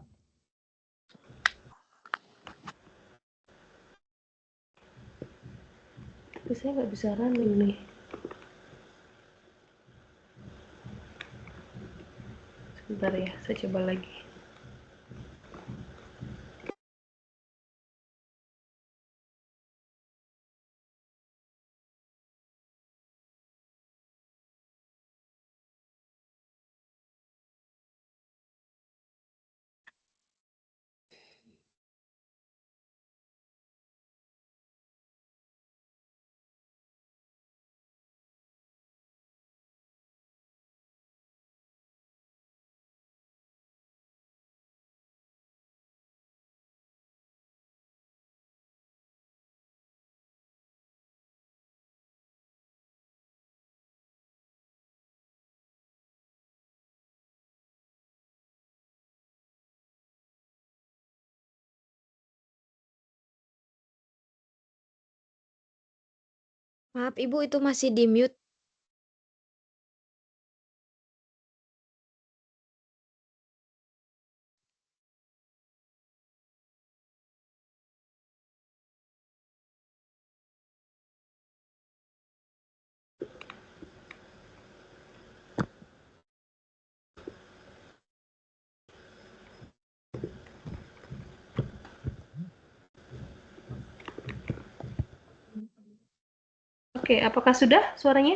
Tapi saya nggak bisa running nih. Sebentar ya, saya coba lagi. Maaf Ibu, itu masih di mute. Oke, apakah sudah suaranya?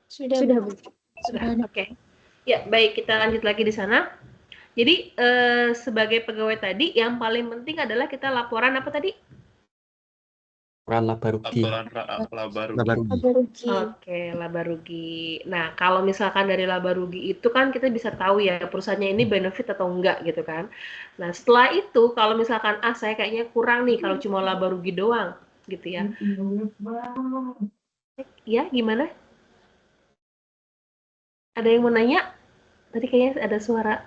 Sudah, Sudah, Bu. Bu. Sudah. Oke. Ya, baik, kita lanjut lagi di sana. Jadi sebagai pegawai tadi yang paling penting adalah kita laporan apa tadi? Laporan laba rugi. Laba rugi. Oke, laba rugi. Nah, kalau misalkan dari laba rugi itu kan kita bisa tahu ya perusahaannya ini benefit atau enggak gitu kan. Nah, setelah itu kalau misalkan saya kayaknya kurang nih kalau cuma laba rugi doang gitu ya. Ya, gimana? Ada yang mau nanya? Tadi kayaknya ada suara.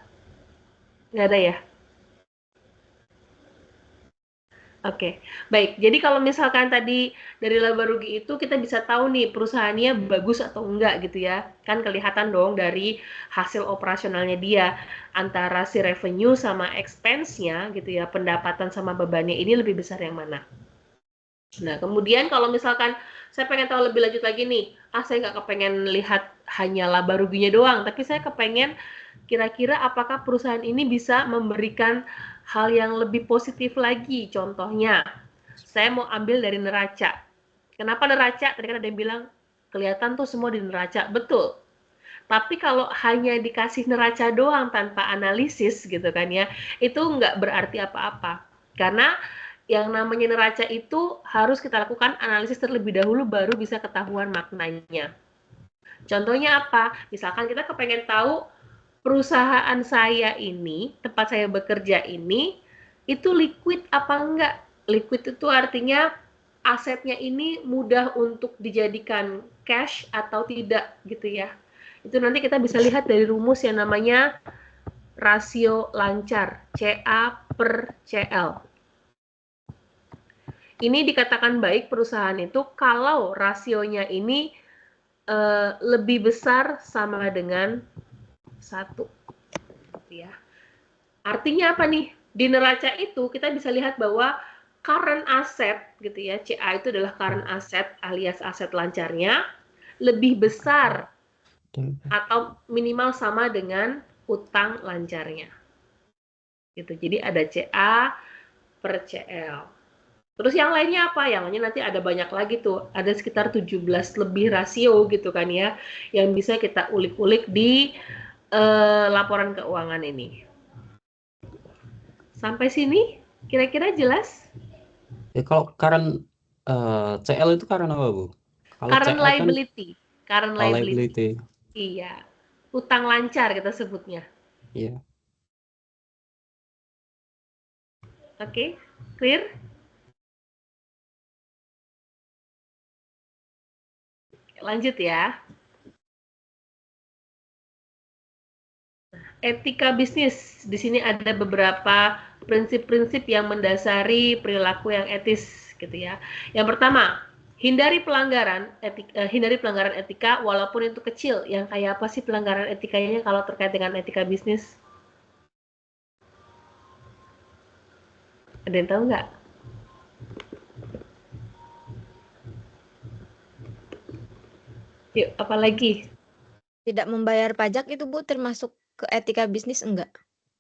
Nggak ada ya? Oke, baik. Jadi kalau misalkan tadi dari laba rugi itu kita bisa tahu nih perusahaannya bagus atau enggak gitu ya. Kan kelihatan dong dari hasil operasionalnya dia antara si revenue sama expense-nya gitu ya, pendapatan sama bebannya ini lebih besar yang mana. Nah, kemudian kalau misalkan saya pengen tahu lebih lanjut lagi nih, saya nggak kepengen lihat hanya laba ruginya doang, tapi saya kepengen kira-kira apakah perusahaan ini bisa memberikan hal yang lebih positif lagi. Contohnya, saya mau ambil dari neraca. Kenapa neraca? Tadi kan ada yang bilang, kelihatan tuh semua di neraca. Betul. Tapi kalau hanya dikasih neraca doang tanpa analisis gitu kan ya, itu nggak berarti apa-apa. Karena yang namanya neraca itu harus kita lakukan analisis terlebih dahulu baru bisa ketahuan maknanya. Contohnya apa? Misalkan kita kepengen tahu perusahaan saya ini, tempat saya bekerja ini, itu liquid apa enggak? Liquid itu artinya asetnya ini mudah untuk dijadikan cash atau tidak gitu ya. Itu nanti kita bisa lihat dari rumus yang namanya rasio lancar, CA per CL. Ini dikatakan baik perusahaan itu kalau rasionya ini lebih besar sama dengan 1. Ya. Artinya apa nih? Di neraca itu kita bisa lihat bahwa current asset gitu ya, CA itu adalah current asset alias aset lancarnya lebih besar atau minimal sama dengan utang lancarnya. Gitu. Jadi ada CA per CL. Terus yang lainnya apa? Yang lainnya nanti ada banyak lagi tuh. Ada sekitar 17 lebih rasio gitu kan ya yang bisa kita ulik-ulik di laporan keuangan ini. Sampai sini kira-kira jelas? Kalau current CL itu current apa, Bu? Kalau Current CA liability. Current kan liability. Iya. Utang lancar kita sebutnya. Iya. Oke, clear? Lanjut ya. Etika bisnis. Di sini ada beberapa prinsip-prinsip yang mendasari perilaku yang etis gitu ya. Yang pertama, hindari pelanggaran etika walaupun itu kecil. Yang kayak apa sih pelanggaran etikanya kalau terkait dengan etika bisnis? Ada yang tahu nggak? Yuk, apalagi? Tidak membayar pajak itu Bu termasuk ke etika bisnis enggak?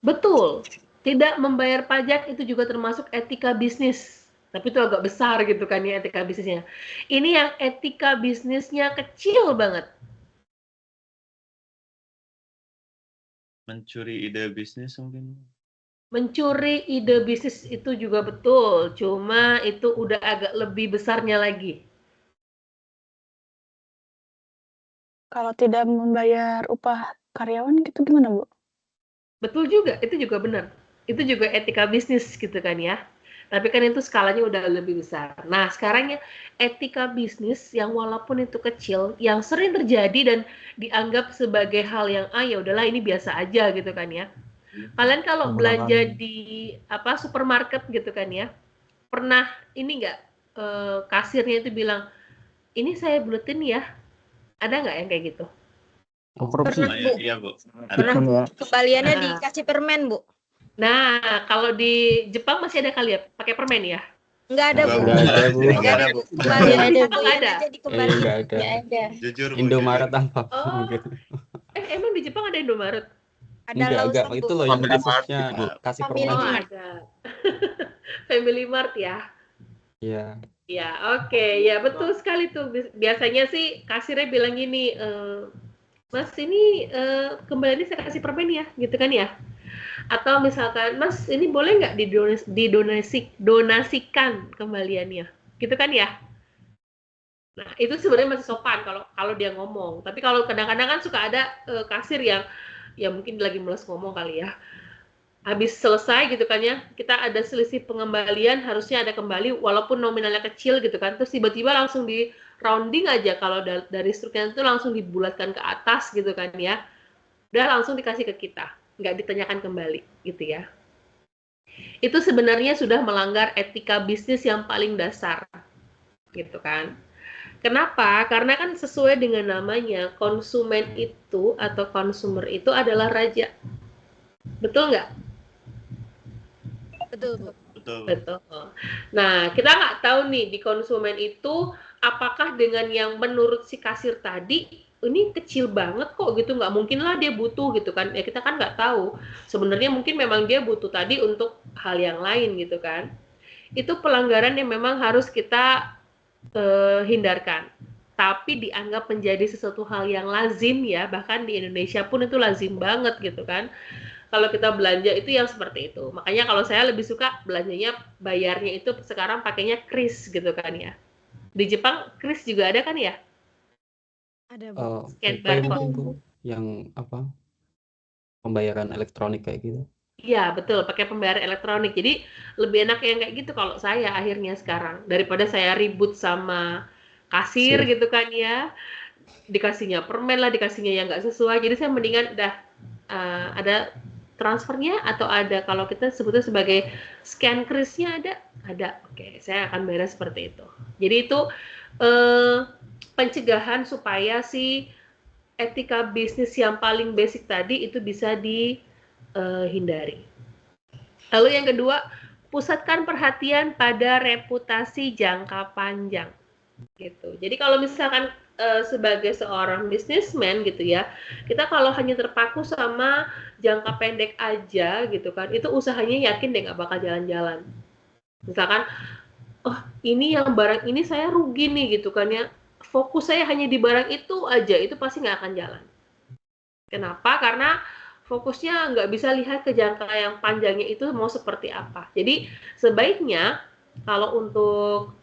Betul. Tidak membayar pajak itu juga termasuk etika bisnis. Tapi itu agak besar gitu kan ya etika bisnisnya. Ini yang etika bisnisnya kecil banget. Mencuri ide bisnis mungkin. Mencuri ide bisnis itu juga betul. Cuma itu udah agak lebih besarnya lagi. Kalau tidak membayar upah karyawan gitu gimana, Bu? Betul juga, itu juga benar. Itu juga etika bisnis gitu kan ya. Tapi kan itu skalanya udah lebih besar. Nah, sekarang ya etika bisnis yang walaupun itu kecil, yang sering terjadi dan dianggap sebagai hal yang ya udahlah ini biasa aja gitu kan ya. Kalian kalau belanja di supermarket gitu kan ya, pernah ini nggak kasirnya itu bilang, ini saya buletin ya, ada nggak yang kayak gitu? Pernah Bu. Iya Bu. Pernah kembaliannya dikasih permen Bu. Nah, kalau di Jepang masih ada kali ya, pakai permen ya? Enggak ada Bu. Enggak ada Bu. Kembalian Nggak ada. Enggak ada. Jujur Bu. Indomaret tanpa gitu. Emang di Jepang ada Indomaret? Ada Enggak, Lawson, itu Bu. loh yang Family Mart kasusnya gitu, Bu. kasih Family permen. Mart. Ada. Family Mart ya? Iya. Ya, oke. Ya, betul sekali tuh. Biasanya sih kasirnya bilang gini, Mas ini kembaliannya saya kasih permen ya, gitu kan ya? Atau misalkan, Mas ini boleh nggak donasikan kembaliannya, gitu kan ya? Nah, itu sebenarnya masih sopan kalau dia ngomong. Tapi kalau kadang-kadang kan suka ada kasir yang ya mungkin lagi malas ngomong kali ya. Habis selesai gitu kan ya, kita ada selisih pengembalian, harusnya ada kembali walaupun nominalnya kecil gitu kan. Terus tiba-tiba langsung di rounding aja kalau dari struknya itu langsung dibulatkan ke atas gitu kan ya. Udah langsung dikasih ke kita, nggak ditanyakan kembali gitu ya. Itu sebenarnya sudah melanggar etika bisnis yang paling dasar gitu kan. Kenapa? Karena kan sesuai dengan namanya, konsumen itu atau consumer itu adalah raja. Betul nggak? Betul Bu. Betul. Nah, kita nggak tahu nih di konsumen itu apakah dengan yang menurut si kasir tadi ini kecil banget kok gitu, nggak mungkin lah dia butuh gitu kan. Ya kita kan nggak tahu. Sebenarnya mungkin memang dia butuh tadi untuk hal yang lain gitu kan. Itu pelanggaran yang memang harus kita hindarkan. Tapi dianggap menjadi sesuatu hal yang lazim ya, bahkan di Indonesia pun itu lazim banget gitu kan. Kalau kita belanja itu yang seperti itu. Makanya kalau saya lebih suka belanjanya bayarnya itu sekarang pakainya kris gitu kan ya. Di Jepang kris juga ada kan ya? Ada Bu. Scan GoPay mungkin barcode. Bu, yang pembayaran elektronik kayak gitu. Iya betul, pakai pembayaran elektronik. Jadi lebih enak yang kayak gitu kalau saya akhirnya sekarang daripada saya ribut sama kasir gitu kan ya. Dikasihnya permen lah, dikasihnya yang nggak sesuai. Jadi saya mendingan udah ada transfernya atau ada kalau kita sebutnya sebagai scan krisnya ada. Oke, saya akan bayar seperti itu. Jadi itu pencegahan supaya si etika bisnis yang paling basic tadi itu bisa dihindari. Lalu yang kedua, pusatkan perhatian pada reputasi jangka panjang. Gitu. Jadi kalau misalkan sebagai seorang bisnismen gitu ya, kita kalau hanya terpaku sama jangka pendek aja gitu kan, itu usahanya yakin deh nggak bakal jalan-jalan. Misalkan, oh ini yang barang ini saya rugi nih gitu kan ya, fokus saya hanya di barang itu aja, itu pasti nggak akan jalan. Kenapa? Karena fokusnya nggak bisa lihat ke jangka yang panjangnya itu mau seperti apa. Jadi sebaiknya kalau untuk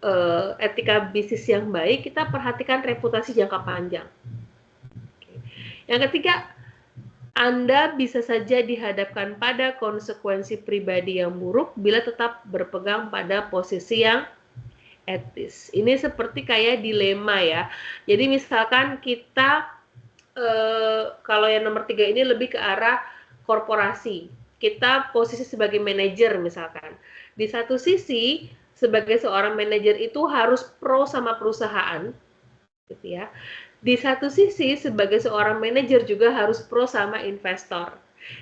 etika bisnis yang baik, kita perhatikan reputasi jangka panjang. Yang ketiga, Anda bisa saja dihadapkan pada konsekuensi pribadi yang buruk bila tetap berpegang pada posisi yang etis. Ini seperti kayak dilema ya. Jadi misalkan kita, kalau yang nomor 3 ini lebih ke arah korporasi. kita posisi sebagai manajer misalkan. Di satu sisi, sebagai seorang manajer itu harus pro sama perusahaan, gitu ya. Di satu sisi, sebagai seorang manajer juga harus pro sama investor.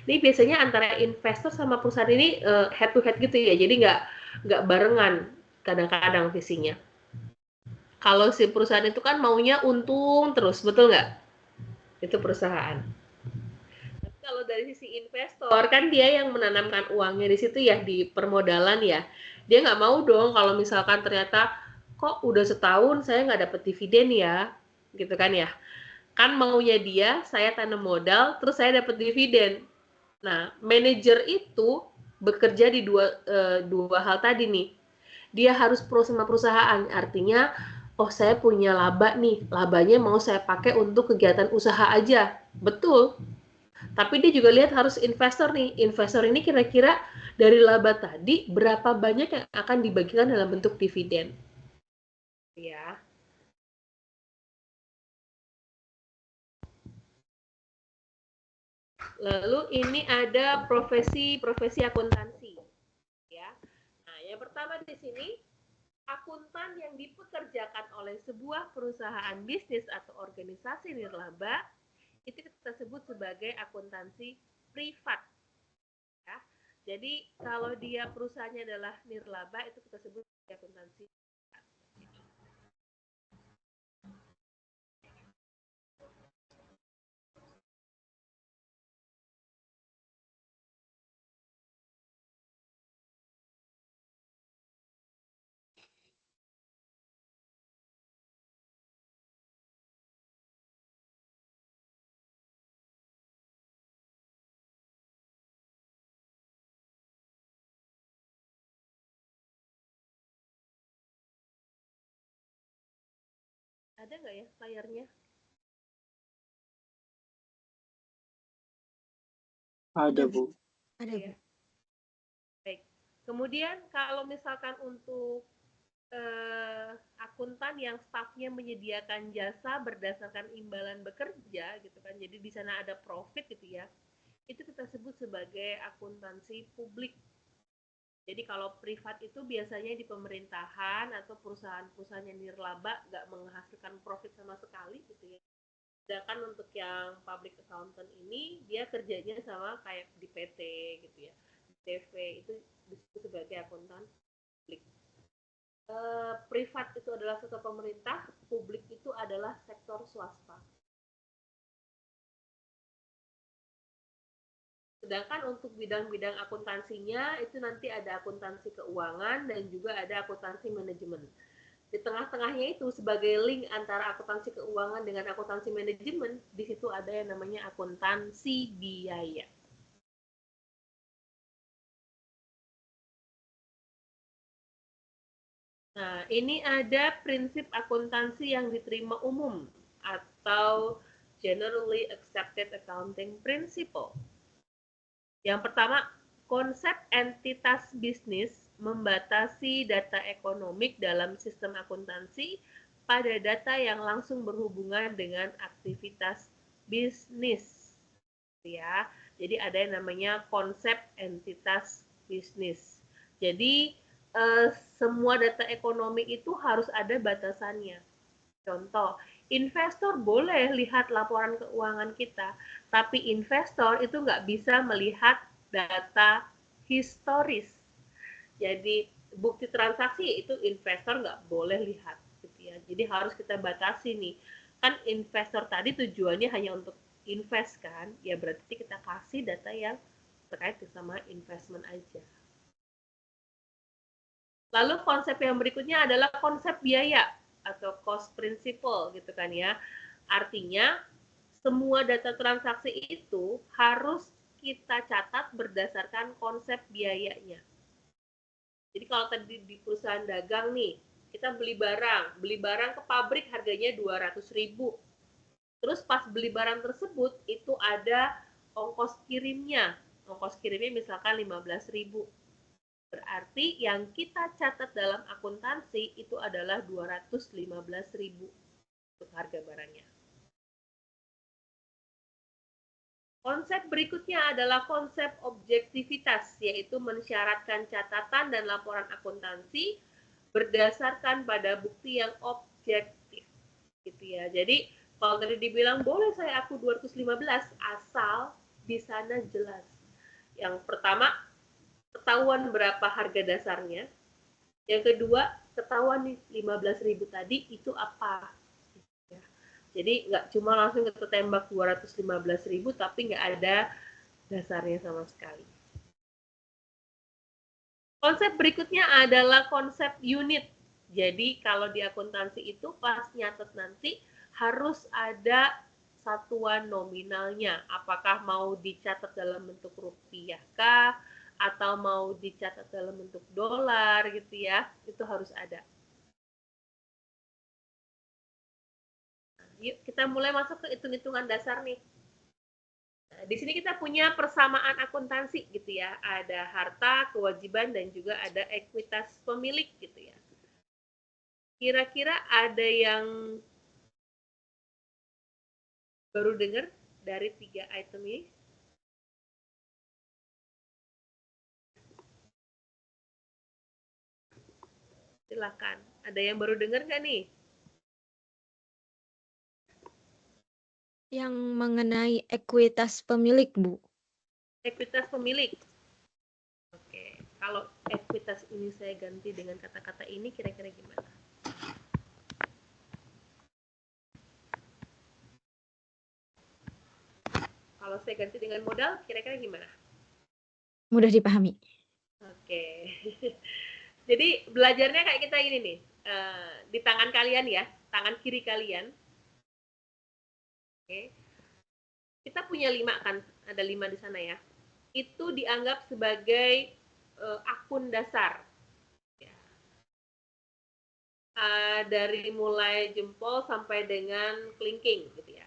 Ini biasanya antara investor sama perusahaan ini head to head gitu ya, jadi nggak barengan kadang-kadang visinya. Kalau si perusahaan itu kan maunya untung terus, betul nggak? Itu perusahaan. Tapi kalau dari sisi investor, kan dia yang menanamkan uangnya di situ ya, di permodalan ya. Dia nggak mau dong kalau misalkan ternyata, kok udah setahun saya nggak dapet dividen ya, gitu kan ya. Kan maunya dia, saya tanam modal, terus saya dapat dividen. Nah, manajer itu bekerja di dua hal tadi nih. Dia harus pro sama perusahaan, artinya, oh saya punya laba nih, labanya mau saya pakai untuk kegiatan usaha aja. Betul. Tapi dia juga lihat harus investor nih. Investor ini kira-kira dari laba tadi, berapa banyak yang akan dibagikan dalam bentuk dividen. Ya. Lalu ini ada profesi akuntansi, ya. Nah, yang pertama di sini akuntan yang dipekerjakan oleh sebuah perusahaan bisnis atau organisasi nirlaba itu kita sebut sebagai akuntansi privat, ya. Jadi kalau dia perusahaannya adalah nirlaba itu kita sebut sebagai akuntansi. Ada nggak ya layarnya? Ada, Bu. Ada, Bu. Baik. Kemudian kalau misalkan untuk akuntan yang stafnya menyediakan jasa berdasarkan imbalan bekerja gitu kan, jadi di sana ada profit gitu ya, itu kita sebut sebagai akuntansi publik. Jadi kalau privat itu biasanya di pemerintahan atau perusahaan-perusahaan yang nirlaba nggak menghasilkan profit sama sekali gitu ya. Sedangkan untuk yang public accountant ini dia kerjanya sama kayak di PT gitu ya, di TV itu disebut sebagai akuntan publik. Privat itu adalah sektor pemerintah, publik itu adalah sektor swasta. Sedangkan untuk bidang-bidang akuntansinya itu nanti ada akuntansi keuangan dan juga ada akuntansi manajemen. Di tengah-tengahnya itu sebagai link antara akuntansi keuangan dengan akuntansi manajemen, di situ ada yang namanya akuntansi biaya. Nah, ini ada prinsip akuntansi yang diterima umum atau Generally Accepted Accounting Principle. Yang pertama, konsep entitas bisnis membatasi data ekonomik dalam sistem akuntansi pada data yang langsung berhubungan dengan aktivitas bisnis. Ya, jadi ada yang namanya konsep entitas bisnis. Jadi semua data ekonomi itu harus ada batasannya. Contoh, investor boleh lihat laporan keuangan kita, tapi investor itu nggak bisa melihat data historis. Jadi bukti transaksi itu investor nggak boleh lihat, gitu ya. Jadi harus kita batasi nih. Kan investor tadi tujuannya hanya untuk invest kan, ya berarti kita kasih data yang terkait sama investment aja. Lalu konsep yang berikutnya adalah konsep biaya atau cost principle gitu kan ya. Artinya semua data transaksi itu harus kita catat berdasarkan konsep biayanya. Jadi kalau tadi di perusahaan dagang nih, kita beli barang ke pabrik harganya 200.000. Terus pas beli barang tersebut itu ada ongkos kirimnya. Ongkos kirimnya misalkan 15.000. Berarti yang kita catat dalam akuntansi itu adalah 215.000 untuk harga barangnya. Konsep berikutnya adalah konsep objektivitas, yaitu mensyaratkan catatan dan laporan akuntansi berdasarkan pada bukti yang objektif, gitu ya. Jadi kalau tadi dibilang boleh saya aku 215 asal di sana jelas. Yang pertama, ketahuan berapa harga dasarnya. Yang kedua, ketahuan nih 15.000 tadi itu apa. Jadi nggak cuma langsung kita tembak 215.000 tapi nggak ada dasarnya sama sekali. Konsep berikutnya adalah konsep unit. Jadi kalau di akuntansi itu pas nyatet nanti harus ada satuan nominalnya. Apakah mau dicatat dalam bentuk rupiah kah? Atau mau dicatat dalam bentuk dolar gitu ya. Itu harus ada. Yuk kita mulai masuk ke hitung-hitungan dasar nih. Nah, di sini kita punya persamaan akuntansi gitu ya. Ada harta, kewajiban, dan juga ada ekuitas pemilik gitu ya. Kira-kira ada yang baru dengar dari 3 item ini? Silakan. Ada yang baru dengar nggak nih? Yang mengenai ekuitas pemilik, Bu. Ekuitas pemilik. Oke, kalau ekuitas ini saya ganti dengan kata-kata ini, kira-kira gimana? Kalau saya ganti dengan modal, kira-kira gimana? Mudah dipahami. Oke. Jadi belajarnya kayak kita ini nih, di tangan kalian ya, tangan kiri kalian. Oke. Kita punya 5 kan, ada 5 di sana ya. Itu dianggap sebagai akun dasar. Ya. Dari mulai jempol sampai dengan kelingking gitu ya.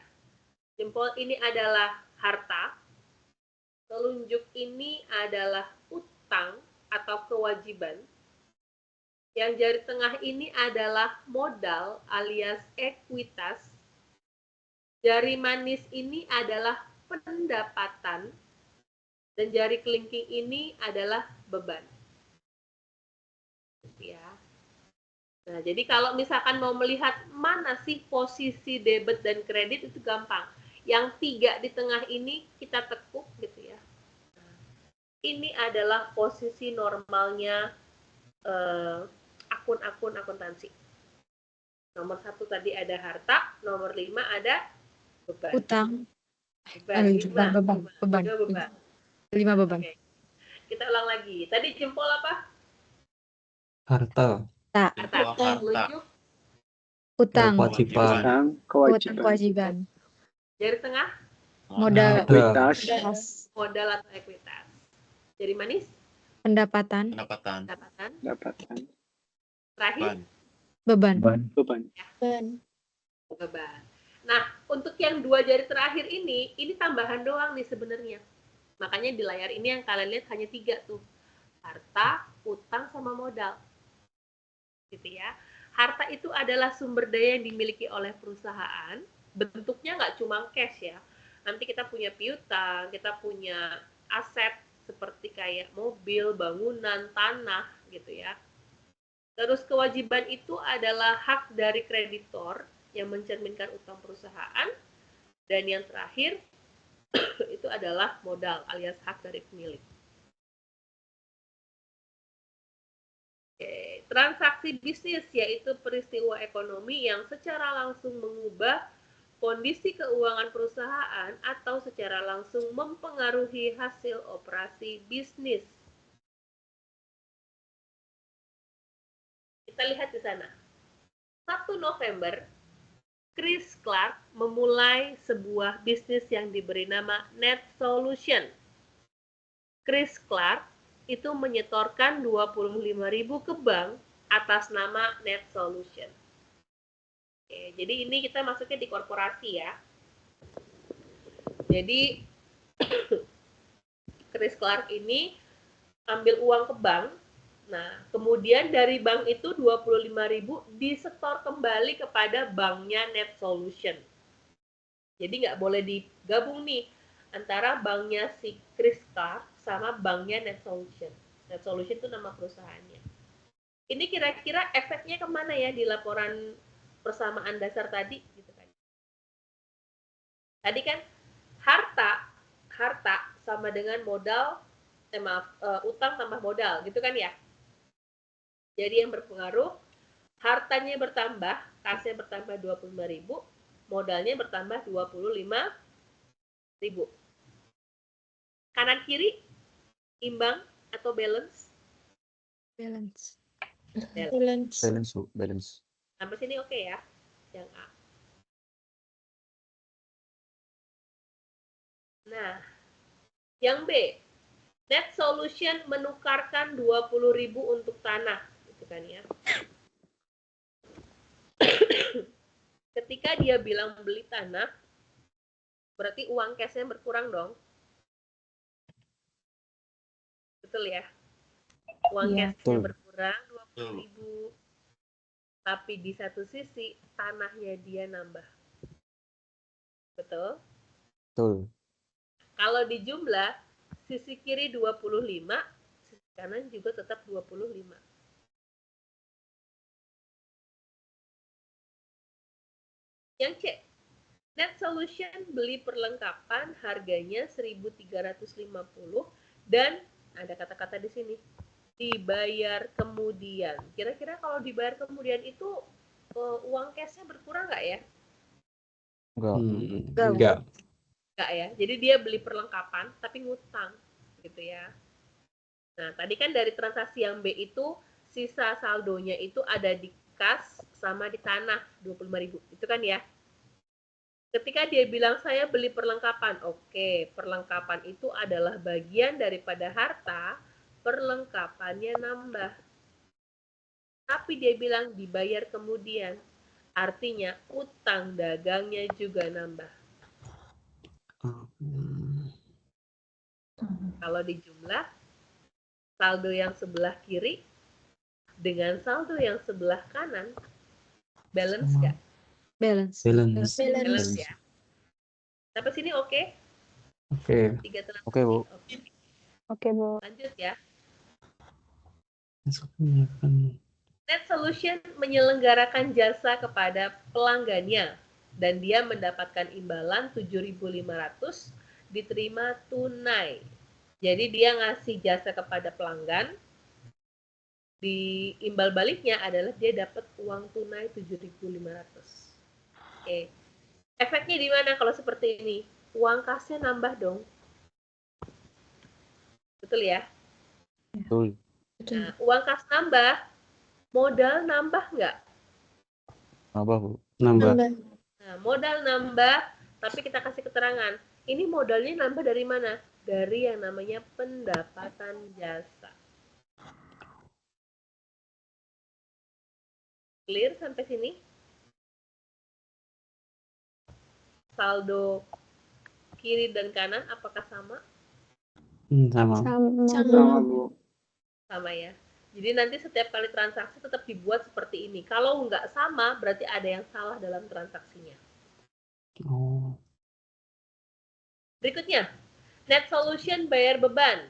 Jempol ini adalah harta, telunjuk ini adalah utang atau kewajiban. Yang jari tengah ini adalah modal alias ekuitas. Jari manis ini adalah pendapatan. Dan jari kelingking ini adalah beban. Ya. Nah, jadi kalau misalkan mau melihat mana sih posisi debit dan kredit itu gampang. Yang 3 di tengah ini kita tekuk gitu ya. Nah, ini adalah posisi normalnya akun-akun akuntansi. Nomor 1 tadi ada harta, nomor 5 ada beban. Utang. Beban. 5 beban. Oke. Kita ulang lagi. Tadi jempol apa? Harta. Harta. Telunjuk. Utang. Kewajiban. Kewajiban. Jari tengah. Modal. Ekuitas. Modal atau ekuitas. Jari manis. Pendapatan. Terakhir. Beban. Beban. Nah, untuk yang 2 jari terakhir ini tambahan doang nih sebenarnya. Makanya di layar ini yang kalian lihat hanya 3 tuh. Harta, utang, sama modal. Gitu ya. Harta itu adalah sumber daya yang dimiliki oleh perusahaan. Bentuknya nggak cuma cash ya. Nanti kita punya piutang, kita punya aset seperti kayak mobil, bangunan, tanah gitu ya. Terus kewajiban itu adalah hak dari kreditor yang mencerminkan utang perusahaan. Dan yang terakhir itu adalah modal alias hak dari pemilik. Oke. Transaksi bisnis yaitu peristiwa ekonomi yang secara langsung mengubah kondisi keuangan perusahaan atau secara langsung mempengaruhi hasil operasi bisnis. Kita lihat di sana. 1 November, Chris Clark memulai sebuah bisnis yang diberi nama Net Solution. Chris Clark itu menyetorkan 25.000 ke bank atas nama Net Solution. Oke, jadi ini kita masuknya di korporasi ya. Jadi Chris Clark ini ambil uang ke bank. Nah, kemudian dari bank itu 25.000 disetor kembali kepada banknya Net Solution. Jadi nggak boleh digabung nih antara banknya si Chris Clark sama banknya Net Solution. Net Solution itu nama perusahaannya. Ini kira-kira efeknya kemana ya di laporan persamaan dasar tadi? Gitu kan. Tadi kan harta sama dengan modal, utang tambah modal, gitu kan ya? Jadi yang berpengaruh, hartanya bertambah, kasnya bertambah 25.000, modalnya bertambah 25.000. Kanan kiri imbang atau balance? Balance. Balance. Sampai sini oke ya, yang A. Nah, yang B, Net Solution menukarkan 20.000 untuk tanah, gitu kan ya. Ketika dia bilang beli tanah, berarti uang cashnya berkurang dong. Betul ya? Uang cashnya berkurang 20.000. Tapi di satu sisi, tanahnya dia nambah. Betul? Betul. Kalau di jumlah, sisi kiri 25, sisi kanan juga tetap 25. Yang C, Net Solution beli perlengkapan harganya 1.350 dan ada kata-kata di sini, dibayar kemudian. Kira-kira kalau dibayar kemudian itu uang cashnya berkurang nggak ya? Enggak. Enggak ya. Jadi dia beli perlengkapan tapi ngutang gitu ya. Nah, tadi kan dari transaksi yang B itu sisa saldonya itu ada di kas sama di tanah 25.000. Itu kan ya. Ketika dia bilang saya beli perlengkapan, oke, perlengkapan itu adalah bagian daripada harta, perlengkapannya nambah. Tapi dia bilang dibayar kemudian. Artinya utang dagangnya juga nambah. Kalau di jumlah, saldo yang sebelah kiri dengan saldo yang sebelah kanan, balance nggak? Balance. Balance ya. Sampai sini oke? Oke. Oke, Bu. Oke, Bu. Lanjut ya. Masuknya kan. Net Solution menyelenggarakan jasa kepada pelanggannya dan dia mendapatkan imbalan 7.500 diterima tunai. Jadi dia ngasih jasa kepada pelanggan, di imbal baliknya adalah dia dapat uang tunai 7.500. Oke. Efeknya di mana kalau seperti ini? Uang kasnya nambah dong. Betul ya? Betul. Nah, uang kas nambah, modal nambah nggak? Nambah, Bu. Nambah. Nah, modal nambah, tapi kita kasih keterangan. Ini modalnya nambah dari mana? Dari yang namanya pendapatan jasa. Clear sampai sini? Saldo kiri dan kanan apakah sama? Sama. Sama, Bu. Sama ya. Jadi nanti setiap kali transaksi tetap dibuat seperti ini. Kalau nggak sama, berarti ada yang salah dalam transaksinya. Oh. Berikutnya, Net Solution bayar beban.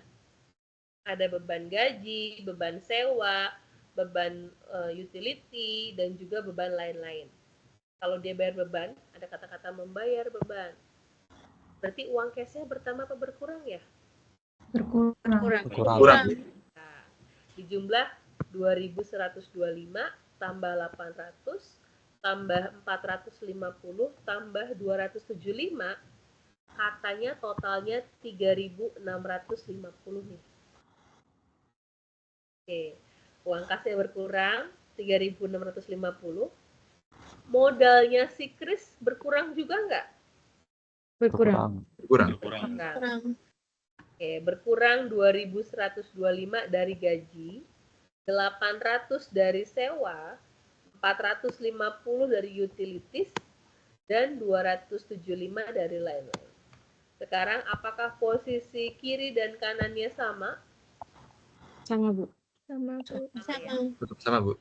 Ada beban gaji, beban sewa, beban utility, dan juga beban lain-lain. Kalau dia bayar beban, ada kata-kata membayar beban. Berarti uang cashnya bertambah atau berkurang ya? Berkurang. Nah, di jumlah 2.125 tambah 800 tambah 450 tambah 275, katanya totalnya 3.650 nih. Oke, uang kasnya berkurang 3.650. Modalnya si Chris berkurang juga nggak? Berkurang. Oke, berkurang 2.125 dari gaji, 800 dari sewa, 450 dari utilities, dan 275 dari lain-lain. Sekarang apakah posisi kiri dan kanannya sama? Sama, Bu. Sama. Tetap sama, Bu.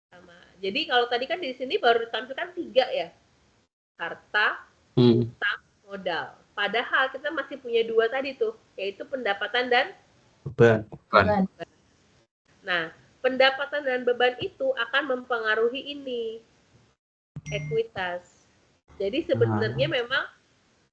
Sama. Jadi kalau tadi kan di sini baru ditampilkan 3 ya. Harta, utang, modal. Padahal kita masih punya dua tadi tuh, yaitu pendapatan dan Beban. beban. Nah, pendapatan dan beban itu akan mempengaruhi ini, ekuitas. Jadi sebenarnya memang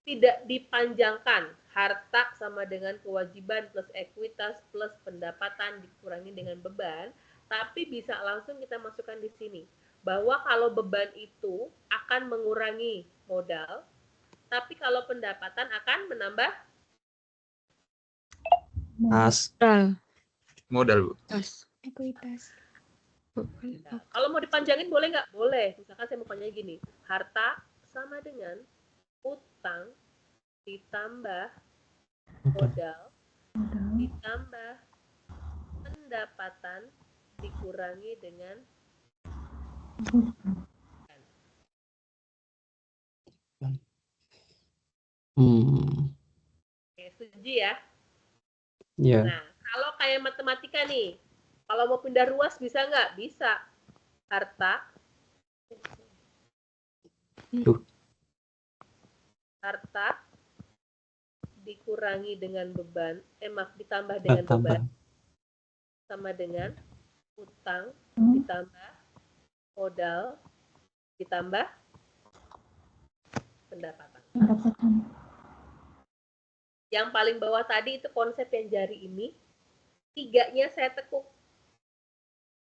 tidak dipanjangkan harta sama dengan kewajiban plus ekuitas plus pendapatan dikurangi dengan beban, tapi bisa langsung kita masukkan di sini bahwa kalau beban itu akan mengurangi modal, tapi kalau pendapatan akan menambah modal, Bu. Ekuitas. Nah, kalau mau dipanjangin boleh nggak? Boleh. Misalkan saya mau panjangin gini, harta sama dengan utang ditambah modal ditambah pendapatan dikurangi dengan Oke, setuju ya? Iya. Nah, kalau kayak matematika nih, kalau mau pindah ruas bisa nggak? Bisa. Harta dikurangi dengan beban, ditambah dengan beban sama dengan utang ditambah modal ditambah pendapatan. Yang paling bawah tadi itu konsep yang jari ini, tiganya saya tekuk.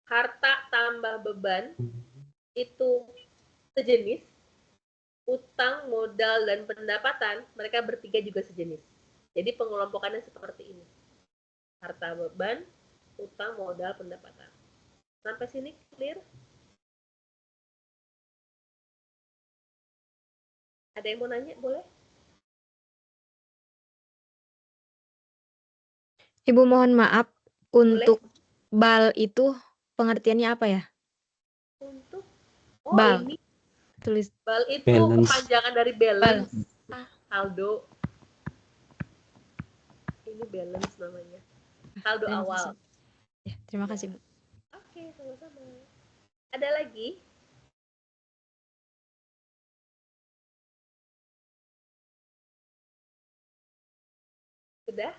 Harta tambah beban itu sejenis, utang, modal, dan pendapatan, mereka bertiga juga sejenis. Jadi pengelompokannya seperti ini. Harta, beban, utang, modal, pendapatan. Sampai sini clear? Ada yang mau nanya? Boleh? Ibu mohon maaf, Boleh? untuk BAL itu pengertiannya apa ya? Untuk BAL. ini Tulis BAL itu Balance. kepanjangan dari balance. Saldo. Ini balance namanya. Saldo awal. Ya, terima kasih, Bu. Oke, sama-sama. Ada lagi? Sudah?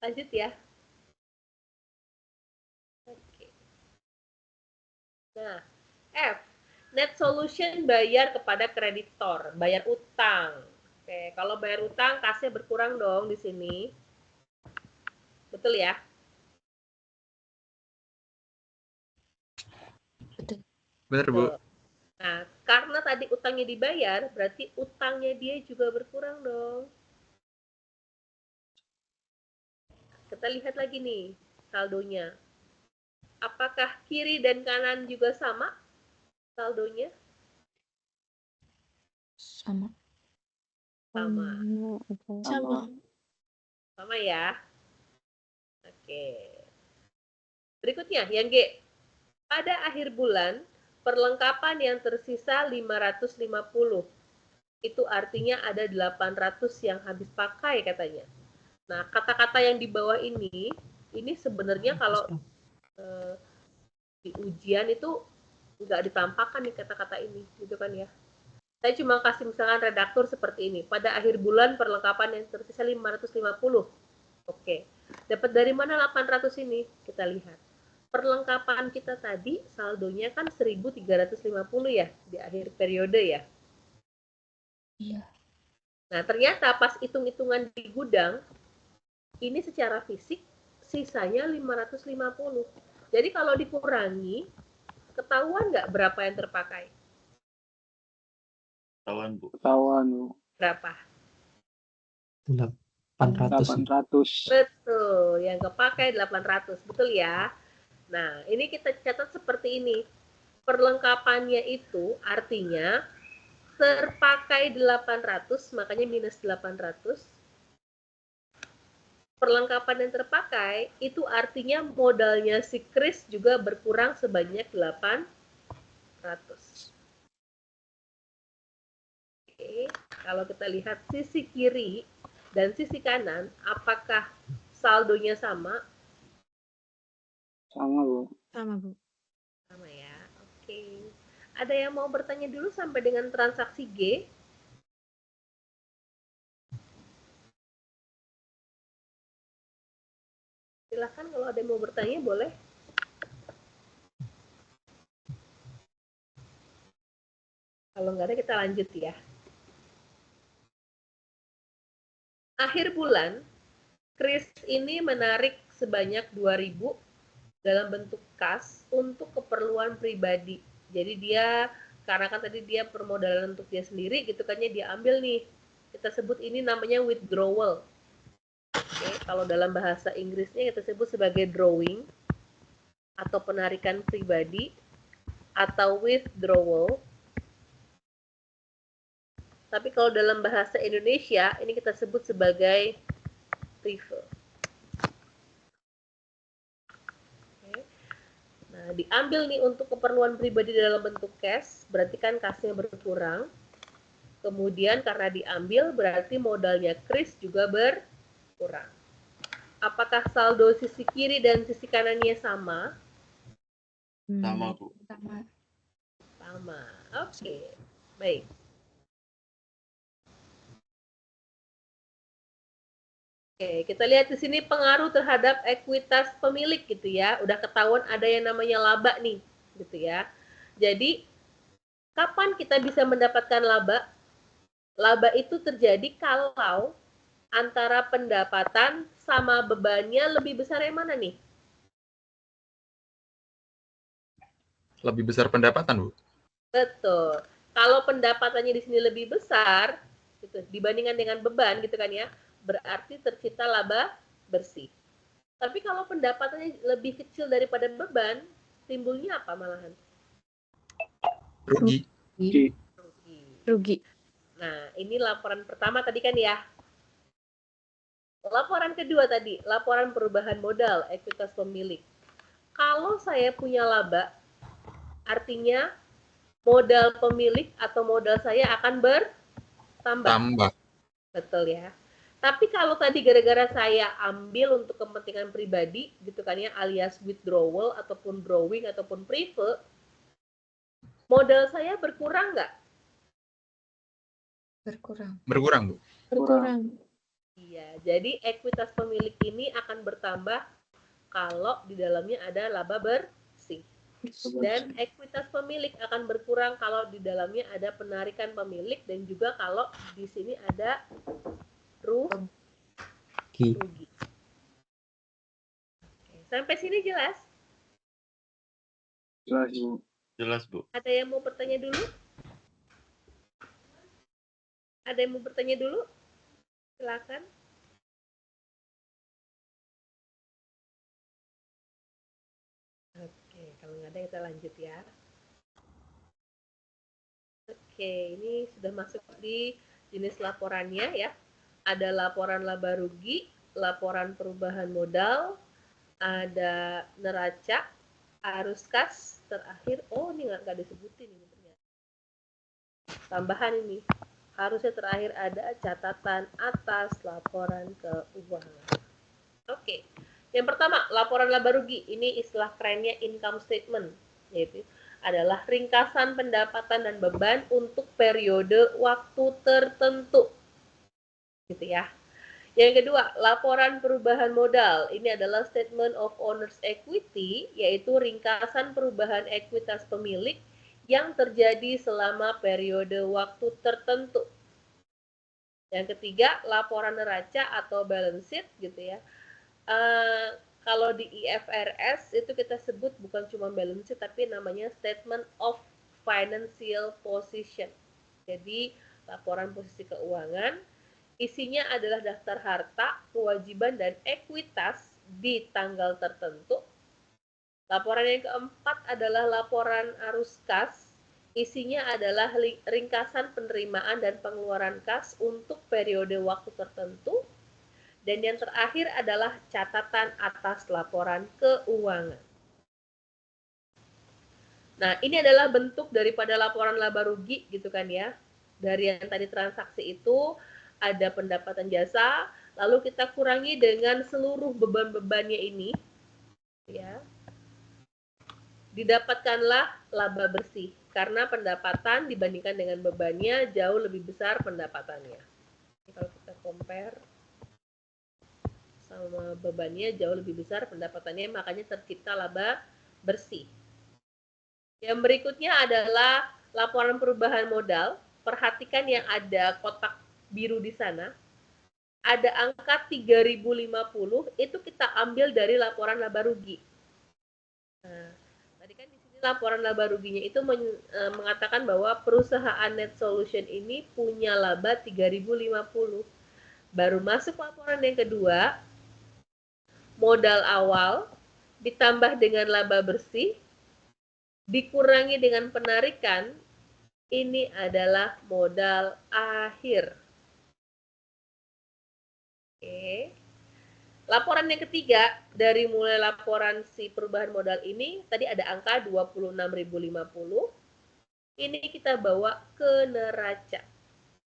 Lanjut ya. Oke. Nah, F. Net solution bayar kepada kreditor, bayar utang. Oke, kalau bayar utang kasnya berkurang dong di sini. Betul ya? Betul. Benar, Bu. Nah, karena tadi utangnya dibayar, berarti utangnya dia juga berkurang dong. Kita lihat lagi nih saldonya. Apakah kiri dan kanan juga sama saldonya? Sama. Sama. Sama. Sama ya. Oke. Berikutnya, yang G. Pada akhir bulan, perlengkapan yang tersisa 550. Itu artinya ada 800 yang habis pakai katanya. Nah, kata-kata yang di bawah ini sebenarnya kalau di ujian itu nggak ditampakkan nih kata-kata ini, gitu kan ya. Saya cuma kasih misalkan redaktur seperti ini. Pada akhir bulan perlengkapan yang tersisa 550. Oke. Dapat dari mana 800 ini? Kita lihat. Perlengkapan kita tadi saldonya kan 1.350 ya di akhir periode ya. Iya. Nah, ternyata pas hitung-hitungan di gudang ini secara fisik sisanya 550. Jadi kalau dikurangi, ketahuan nggak berapa yang terpakai? Ketahuan, Bu. Ketahuan, Bu. Berapa? 800. Betul, yang kepakai 800. Betul ya? Nah, ini kita catat seperti ini. Perlengkapannya itu artinya terpakai 800, makanya minus 800. Perlengkapan yang terpakai itu artinya modalnya si Chris juga berkurang sebanyak 800. Oke, kalau kita lihat sisi kiri dan sisi kanan, apakah saldonya sama? Sama, Bu. Sama, Bu. Sama ya. Oke. Ada yang mau bertanya dulu sampai dengan transaksi G? Silahkan kalau ada yang mau bertanya boleh. Kalau nggak ada kita lanjut ya. Akhir bulan, Chris ini menarik sebanyak 2.000 dalam bentuk kas untuk keperluan pribadi. Jadi dia, karena kan tadi dia permodalan untuk dia sendiri gitu kan ya, dia ambil nih. Kita sebut ini namanya withdrawal. Oke, kalau dalam bahasa Inggrisnya kita sebut sebagai drawing atau penarikan pribadi atau withdrawal. Tapi kalau dalam bahasa Indonesia ini kita sebut sebagai prefer. Oke. Nah, diambil nih untuk keperluan pribadi dalam bentuk cash, berarti kan kasnya berkurang. Kemudian karena diambil berarti modalnya Chris juga berkurang. Apakah saldo sisi kiri dan sisi kanannya sama? Sama, Bu. Sama. Oke. Baik. Oke, kita lihat di sini pengaruh terhadap ekuitas pemilik gitu ya. Udah ketahuan ada yang namanya laba nih, gitu ya. Jadi, kapan kita bisa mendapatkan laba? Laba itu terjadi kalau antara pendapatan sama bebannya lebih besar yang mana nih? Lebih besar pendapatan, Bu. Betul. Kalau pendapatannya di sini lebih besar, gitu, dibandingkan dengan beban gitu kan ya, berarti tercipta laba bersih. Tapi kalau pendapatannya lebih kecil daripada beban, timbulnya apa malahan? Rugi. Rugi. Nah, ini laporan pertama tadi kan ya. Laporan kedua tadi, laporan perubahan modal, ekuitas pemilik. Kalau saya punya laba, artinya modal pemilik atau modal saya akan bertambah. Tambah. Betul ya. Tapi kalau tadi gara-gara saya ambil untuk kepentingan pribadi, gitu kan ya, alias withdrawal, ataupun drawing, ataupun prefer, modal saya berkurang nggak? Berkurang. Berkurang, Bu. Berkurang. Iya, jadi ekuitas pemilik ini akan bertambah kalau di dalamnya ada laba bersih. Dan ekuitas pemilik akan berkurang kalau di dalamnya ada penarikan pemilik dan juga kalau di sini ada rugi. Oke, sampai sini jelas? Jelas, Bu. Jelas, Bu. Ada yang mau bertanya dulu? Ada yang mau bertanya dulu? Silakan. Oke, kalau nggak ada kita lanjut ya. Oke, ini sudah masuk di jenis laporannya ya. Ada laporan laba rugi, laporan perubahan modal, ada neraca, arus kas, terakhir, oh ini nggak disebutin ini ternyata. Tambahan ini, harusnya terakhir ada catatan atas laporan keuangan. Oke, yang pertama laporan laba rugi, ini istilah kerennya income statement, yaitu adalah ringkasan pendapatan dan beban untuk periode waktu tertentu, gitu ya. Yang kedua, laporan perubahan modal. Ini adalah statement of owner's equity, yaitu ringkasan perubahan ekuitas pemilik yang terjadi selama periode waktu tertentu. Yang ketiga, laporan neraca atau balance sheet, gitu ya. Kalau di IFRS itu kita sebut bukan cuma balance sheet, tapi namanya statement of financial position. Jadi, laporan posisi keuangan. Isinya adalah daftar harta, kewajiban, dan ekuitas di tanggal tertentu. Laporan yang keempat adalah laporan arus kas. Isinya adalah ringkasan penerimaan dan pengeluaran kas untuk periode waktu tertentu. Dan yang terakhir adalah catatan atas laporan keuangan. Nah, ini adalah bentuk daripada laporan laba rugi gitu kan ya. Dari yang tadi transaksi itu, ada pendapatan jasa, lalu kita kurangi dengan seluruh beban-bebannya ini, ya. Didapatkanlah laba bersih, karena pendapatan dibandingkan dengan bebannya jauh lebih besar pendapatannya. Ini kalau kita compare bebannya jauh lebih besar pendapatannya, makanya tercipta laba bersih. Yang berikutnya adalah laporan perubahan modal. Perhatikan yang ada kotak biru di sana. Ada angka 3050, itu kita ambil dari laporan laba rugi. Nah, tadi kan di sini laporan laba ruginya itu mengatakan bahwa perusahaan Net Solution ini punya laba 3050. Baru masuk laporan yang kedua, modal awal ditambah dengan laba bersih dikurangi dengan penarikan, ini adalah modal akhir. Oke. Laporan yang ketiga, dari mulai laporan si perubahan modal ini, tadi ada angka 26.050. Ini kita bawa ke neraca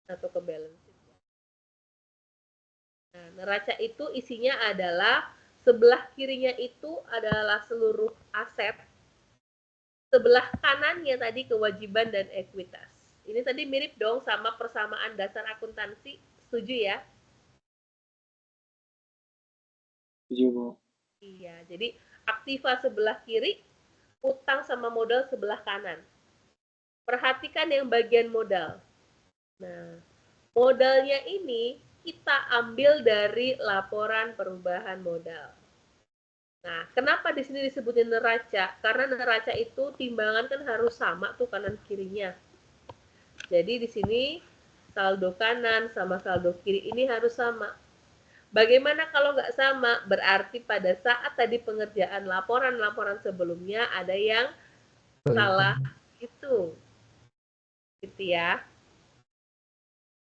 atau ke balance sheet. Nah, neraca itu isinya adalah sebelah kirinya itu adalah seluruh aset. Sebelah kanannya tadi kewajiban dan ekuitas. Ini tadi mirip dong sama persamaan dasar akuntansi. Setuju ya? Setuju, Bu. Iya, jadi aktiva sebelah kiri, utang sama modal sebelah kanan. Perhatikan yang bagian modal. Nah, modalnya ini kita ambil dari laporan perubahan modal. Nah, kenapa di sini disebutin neraca? Karena neraca itu timbangan kan harus sama tuh kanan kirinya. Jadi di sini saldo kanan sama saldo kiri ini harus sama. Bagaimana kalau nggak sama? Berarti pada saat tadi pengerjaan laporan-laporan sebelumnya ada yang salah hitung. Gitu ya.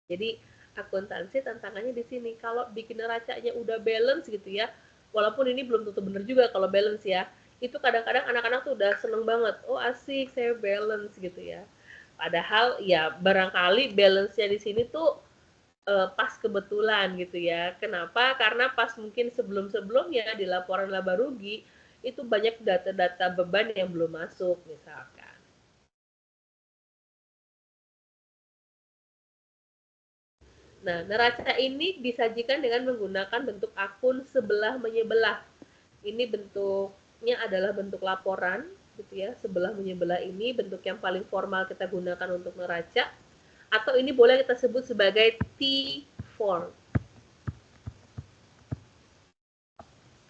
Jadi akuntansi tantangannya di sini. Kalau bikin neracanya udah balance gitu ya, walaupun ini belum tentu benar juga kalau balance ya, itu kadang-kadang anak-anak tuh udah seneng banget, oh asik saya balance gitu ya. Padahal ya barangkali balance-nya di sini tuh pas kebetulan gitu ya. Kenapa? Karena pas mungkin sebelum-sebelumnya di laporan laba rugi itu banyak data-data beban yang belum masuk misalkan. Nah, neraca ini disajikan dengan menggunakan bentuk akun sebelah menyebelah. Ini bentuknya adalah bentuk laporan, gitu ya. Sebelah menyebelah ini bentuk yang paling formal kita gunakan untuk neraca. Atau ini boleh kita sebut sebagai T-form.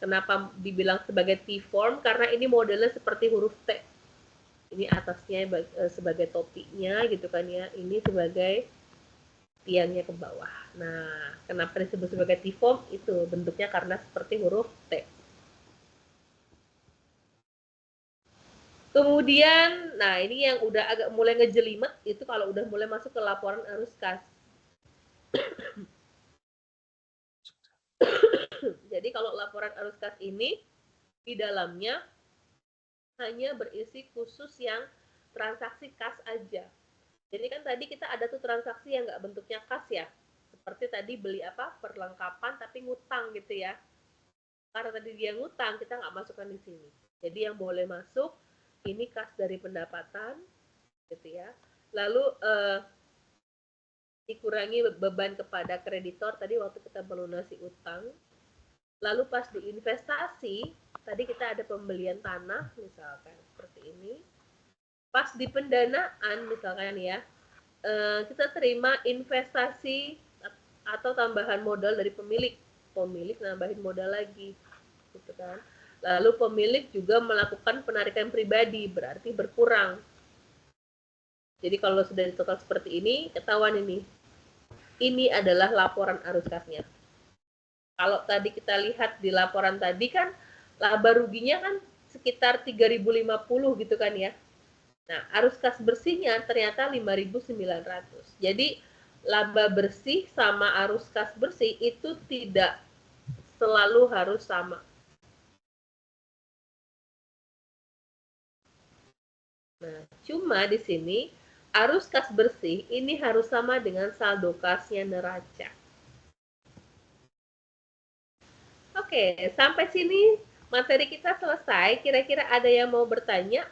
Kenapa dibilang sebagai T-form? Karena ini modelnya seperti huruf T. Ini atasnya sebagai topinya, gitu kan ya. Ini sebagai tiangnya ke bawah. Nah, kenapa disebut sebagai T-form? Itu bentuknya karena seperti huruf T. Kemudian, nah ini yang udah agak mulai ngejelimet, itu kalau udah mulai masuk ke laporan arus kas. Jadi kalau laporan arus kas ini, di dalamnya hanya berisi khusus yang transaksi kas aja. Jadi kan tadi kita ada tuh transaksi yang nggak bentuknya kas ya. Seperti tadi beli apa? Perlengkapan tapi ngutang gitu ya. Karena tadi dia ngutang, kita nggak masukkan di sini. Jadi yang boleh masuk, ini kas dari pendapatan gitu ya. Lalu dikurangi beban kepada kreditor tadi waktu kita melunasi utang. Lalu pas di investasi, tadi kita ada pembelian tanah misalkan seperti ini. Pas di pendanaan misalkan ya, kita terima investasi atau tambahan modal dari pemilik. Pemilik nambahin modal lagi, gitu kan. Lalu pemilik juga melakukan penarikan pribadi, berarti berkurang. Jadi kalau sudah ditotal seperti ini, ketahuan ini. Ini adalah laporan arus kasnya. Kalau tadi kita lihat di laporan tadi kan, laba ruginya kan sekitar 3.050 gitu kan ya. Nah, arus kas bersihnya ternyata 5.900. Jadi, laba bersih sama arus kas bersih itu tidak selalu harus sama. Nah, cuma di sini arus kas bersih ini harus sama dengan saldo kasnya neraca. Oke, sampai sini materi kita selesai. Kira-kira ada yang mau bertanya?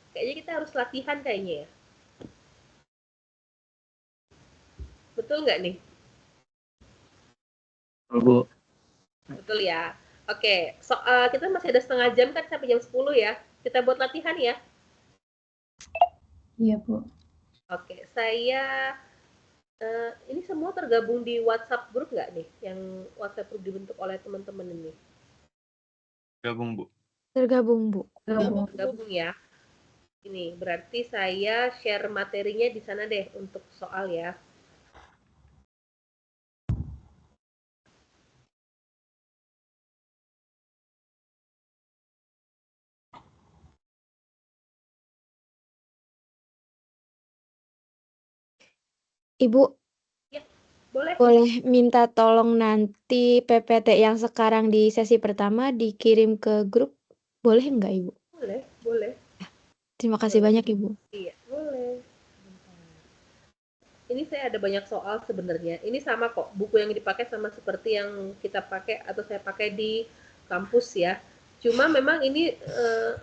Kayaknya kita harus latihan kayaknya ya. Betul nggak nih? Bu. Betul ya. Oke, kita masih ada setengah jam kan sampai jam 10 ya. Kita buat latihan ya. Iya, Bu. Oke, saya ini semua tergabung di WhatsApp grup nggak nih? Yang WhatsApp grup dibentuk oleh teman-teman ini. Gabung, Bu. Tergabung, Bu. Gabung ya. Ini berarti saya share materinya di sana deh untuk soal ya. Ibu, Ya, boleh. boleh minta tolong nanti PPT yang sekarang di sesi pertama dikirim ke grup? Boleh nggak, Ibu? Boleh, boleh. Terima kasih banyak, Ibu. Iya, boleh. Ini saya ada banyak soal sebenarnya. Ini sama kok, buku yang dipakai sama seperti yang kita pakai atau saya pakai di kampus ya. Cuma memang ini,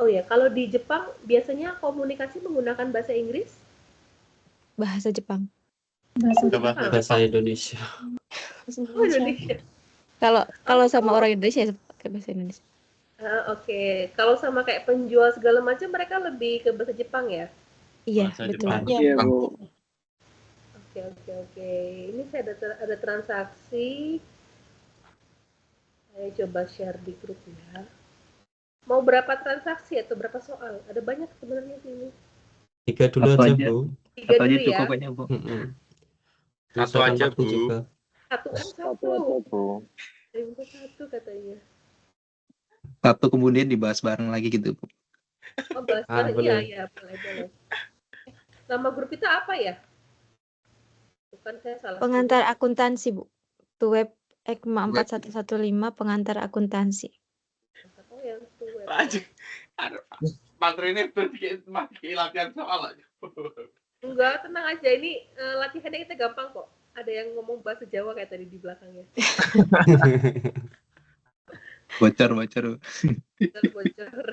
oh ya, kalau di Jepang biasanya komunikasi menggunakan bahasa Inggris? Bahasa Jepang. Bahasa Indonesia. Oh, Indonesia. Kalau sama orang Indonesia ya pakai bahasa Indonesia. Oke. Kalau sama kayak penjual segala macam mereka lebih ke bahasa Jepang ya? Iya, Bahasa betul. Jepang. Iya, Bu. Oke. Ini saya ada transaksi. Saya coba share di grup ya. Mau berapa transaksi atau berapa soal? Ada banyak sebenarnya sini. 3 dulu Satu aja, aja. Bu. Tiga Satu aja dulu ya. cukup kayaknya, Bu. Satu Misalkan aja, waktu Bu. juga. Satu kan satu. Satu katanya. Satu kemudian dibahas bareng lagi gitu, Bu. Oh, bahas bareng. boleh. Iya, boleh. Nama grup kita apa ya? Bukan saya salah. Pengantar akuntansi, Bu. Itu web EKMA Web. 4115 pengantar akuntansi. Oh, yang itu web. Aduh, materinya berarti latihan soal aja. Enggak, tenang aja. Ini latihannya kita gampang kok. Ada yang ngomong bahasa Jawa kayak tadi di belakangnya. Bocor. Bocor.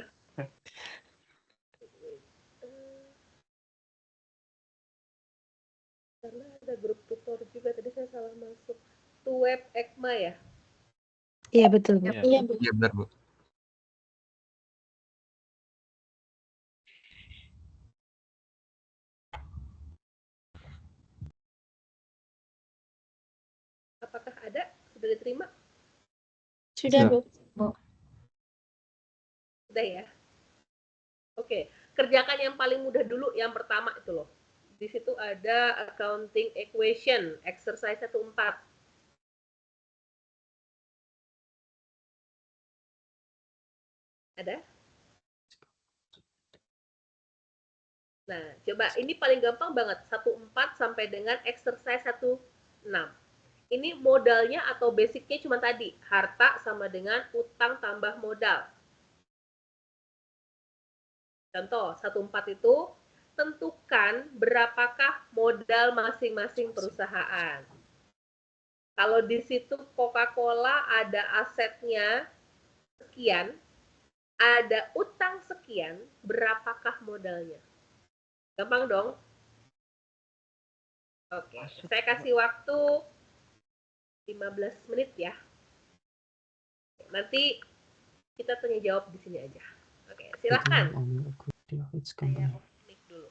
Karena ada grup tutor juga. Tadi saya salah masuk. Itu web EKMA ya? Iya, betul, Bu. Iya, Bu. Iya benar, Bu. Apakah ada? Sudah diterima? Sudah, Bu. Sudah ya? Oke. Kerjakan yang paling mudah dulu. Yang pertama itu loh. Di situ ada accounting equation, exercise 14. Ada? Nah, coba ini paling gampang banget. 14 sampai dengan exercise 16. Ini modalnya atau basicnya cuma tadi. Harta sama dengan utang tambah modal. Contoh, 14 itu tentukan berapakah modal masing-masing perusahaan. Kalau di situ Coca-Cola ada asetnya sekian, ada utang sekian, berapakah modalnya? Gampang dong? Oke, saya kasih waktu 15 menit ya. Nanti kita tanya jawab di sini aja. Oke, silahkan. Saya off mic dulu.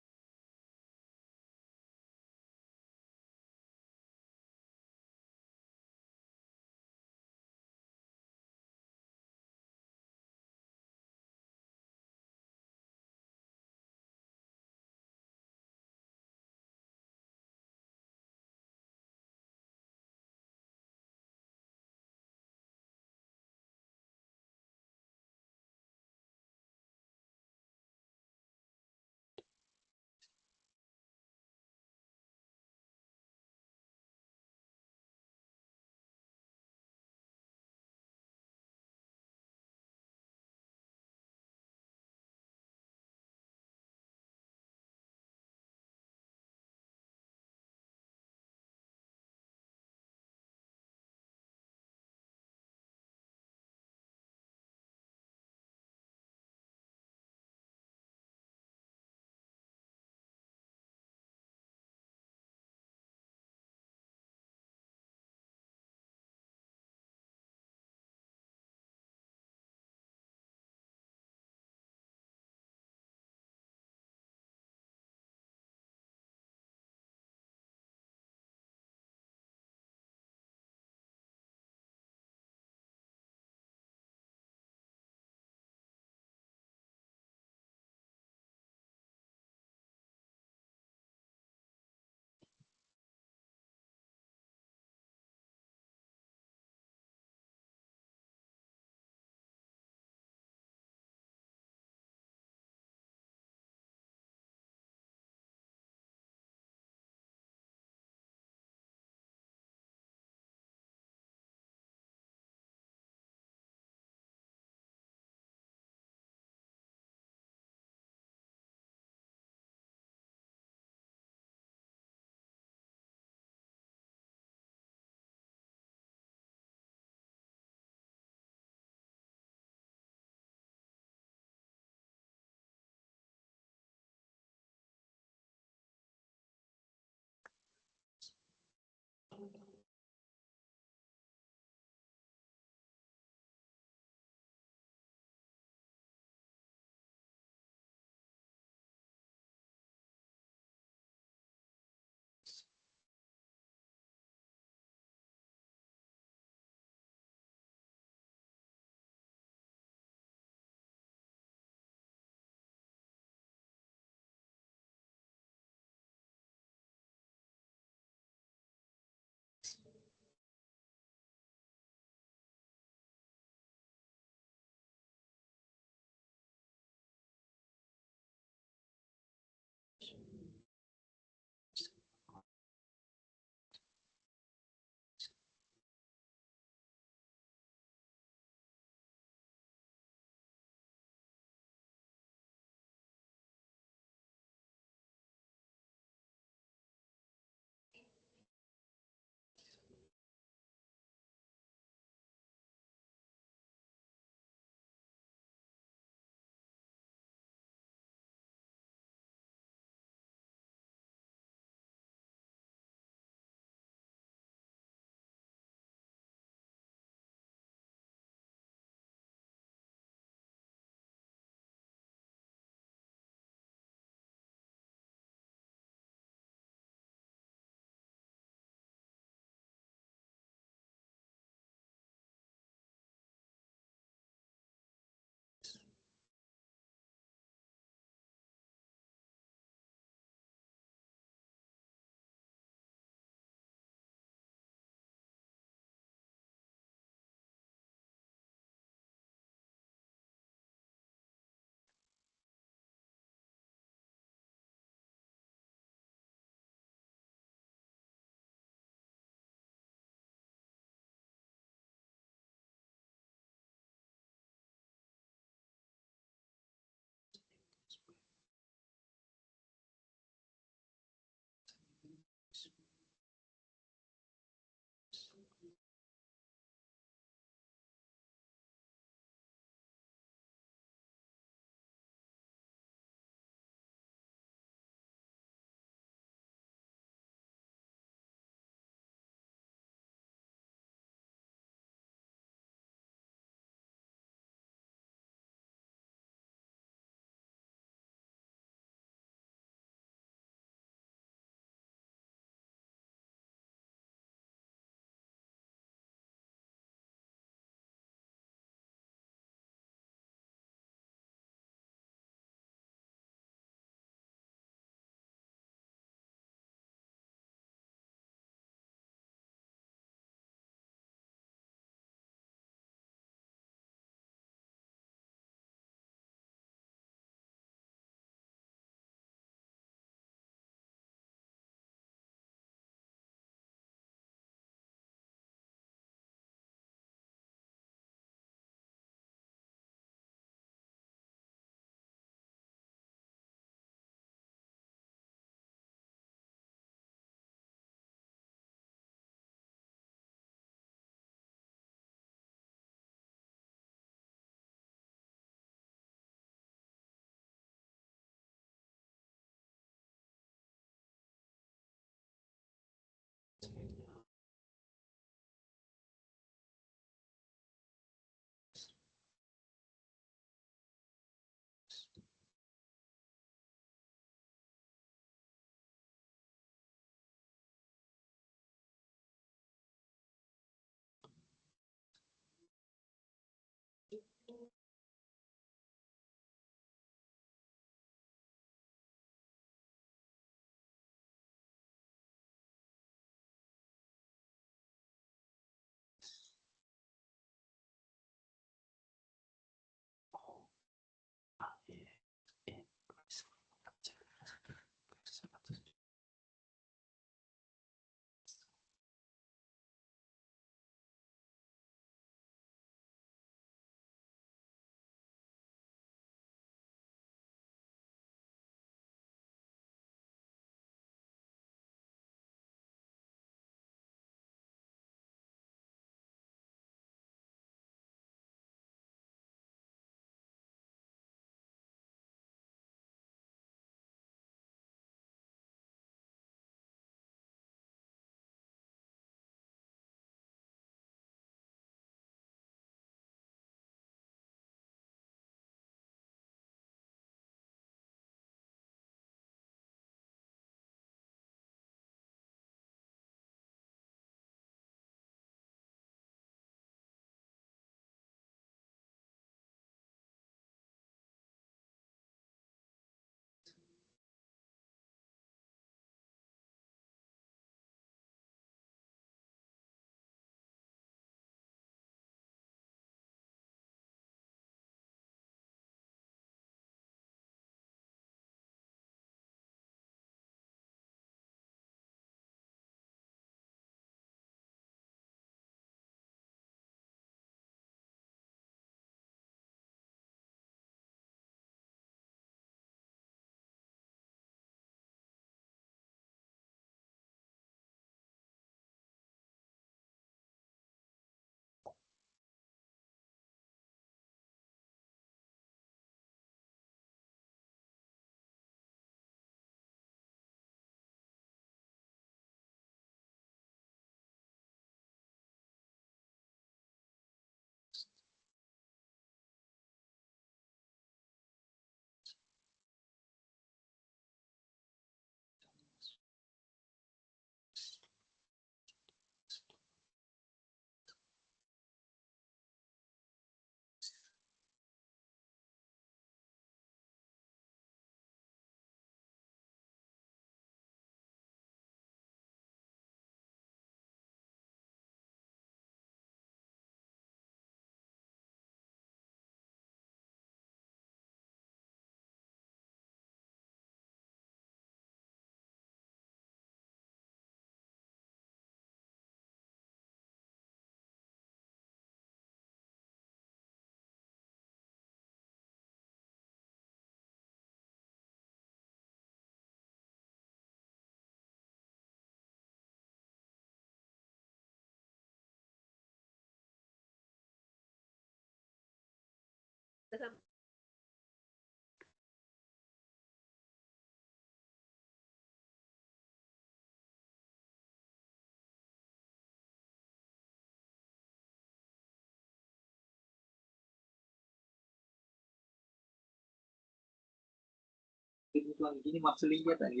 Ini marcelingnya tadi.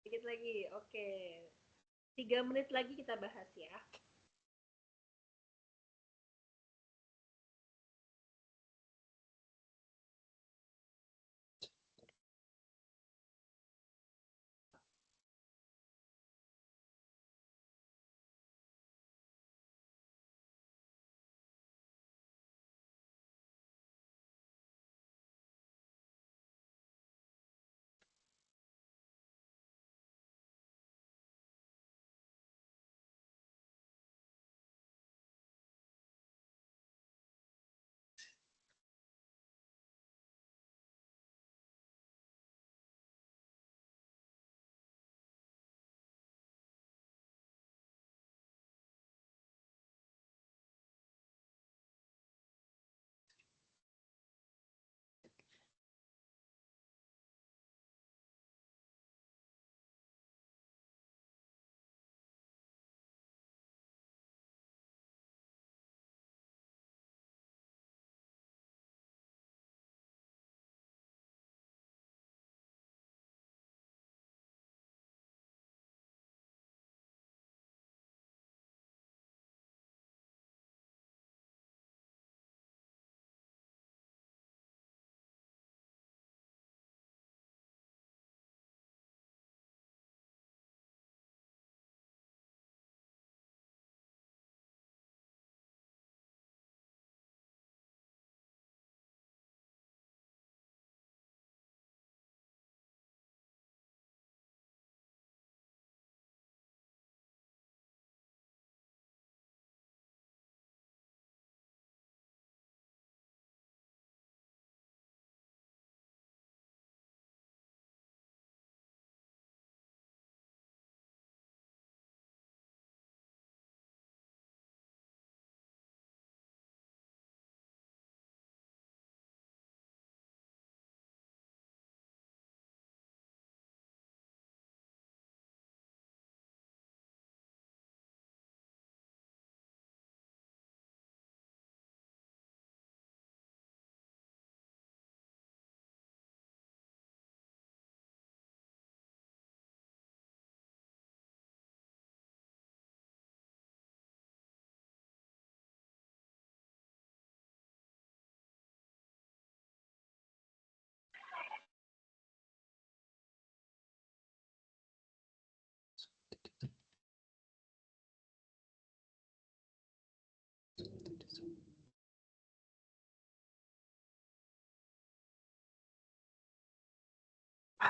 Sedikit lagi, oke. 3 menit lagi kita bahas ya.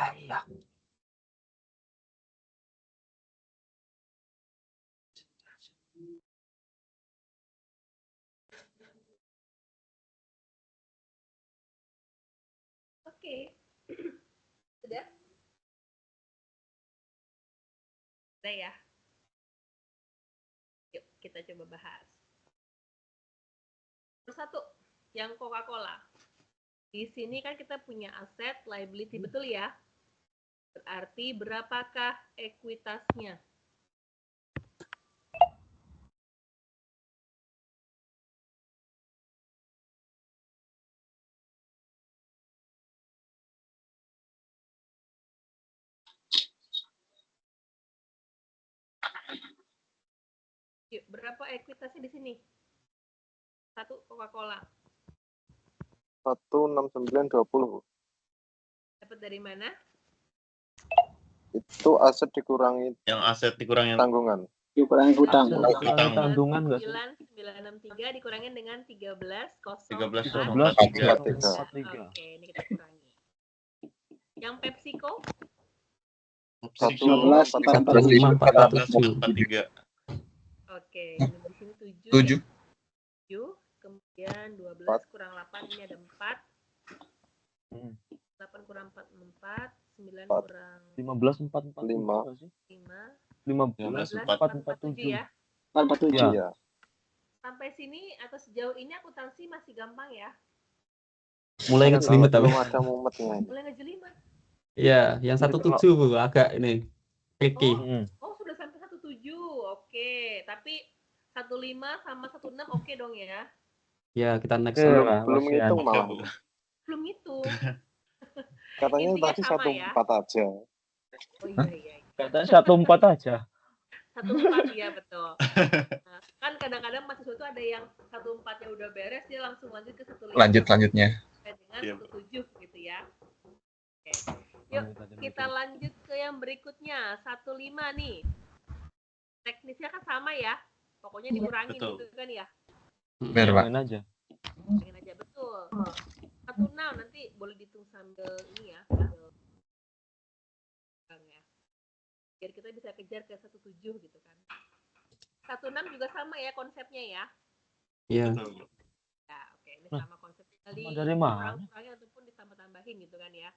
Iya. Oke. Sudah? Udah ya? Yuk, kita coba bahas. Nomor 1, yang Coca-Cola. Di sini kan kita punya aset liability, betul ya? Berarti berapakah ekuitasnya? Yuk, berapa ekuitasnya di sini? 1 Coca-Cola. 16920. Dapat dari mana? Itu aset dikurangi Yang aset dikurangi tanggungan. Dikurangi hutang. Dikurangi tanggungan nggak sih? 963 dikurangin dengan 13,04. 13,43. Oke, ini kita kurangi. Yang PepsiCo? 14,43. Oke, ini di sini 7. 7. Kemudian 12 kurang 8, ini ada 4. 8 kurang 4, 4. 9 kurang 15,445 nggak sih? 15,447 ya. 447. Iya. Sampai sini atau sejauh ini akuntansi masih gampang ya? Mulai ngejelimet tapi. Belum ada mumetnya. Mulai ngejelimet. Iya, yang 17 Bu, agak ini tricky. Oh, sudah sampai 17. Oke, tapi 15 sama 16 oke dong ya? Ya, kita next. Belum ngitung malah. Belum ngitung. Katanya Intinya tadi sama 14 aja. Oh iya. Katanya 14 aja. 14 ya, betul. Nah, kan kadang-kadang mahasiswa itu ada yang 14-nya udah beres, dia langsung lanjut ke 15. Lanjutnya. Dengan 17 gitu ya. Oke. Yuk, kita lanjut ke yang berikutnya. 15 nih. Teknisnya kan sama ya. Pokoknya dikurangin gitu kan ya. Benar, Pak. Aja. Kurangin aja, betul. 16 nanti boleh dihitung sambil ini ya. Ya. Biar kita bisa kejar ke 17 gitu kan. 16 juga sama ya konsepnya ya. Iya. Ya, oke. Ini sama konsepnya. Dari mana? Kurangin ataupun ditambah-tambahin gitu kan ya.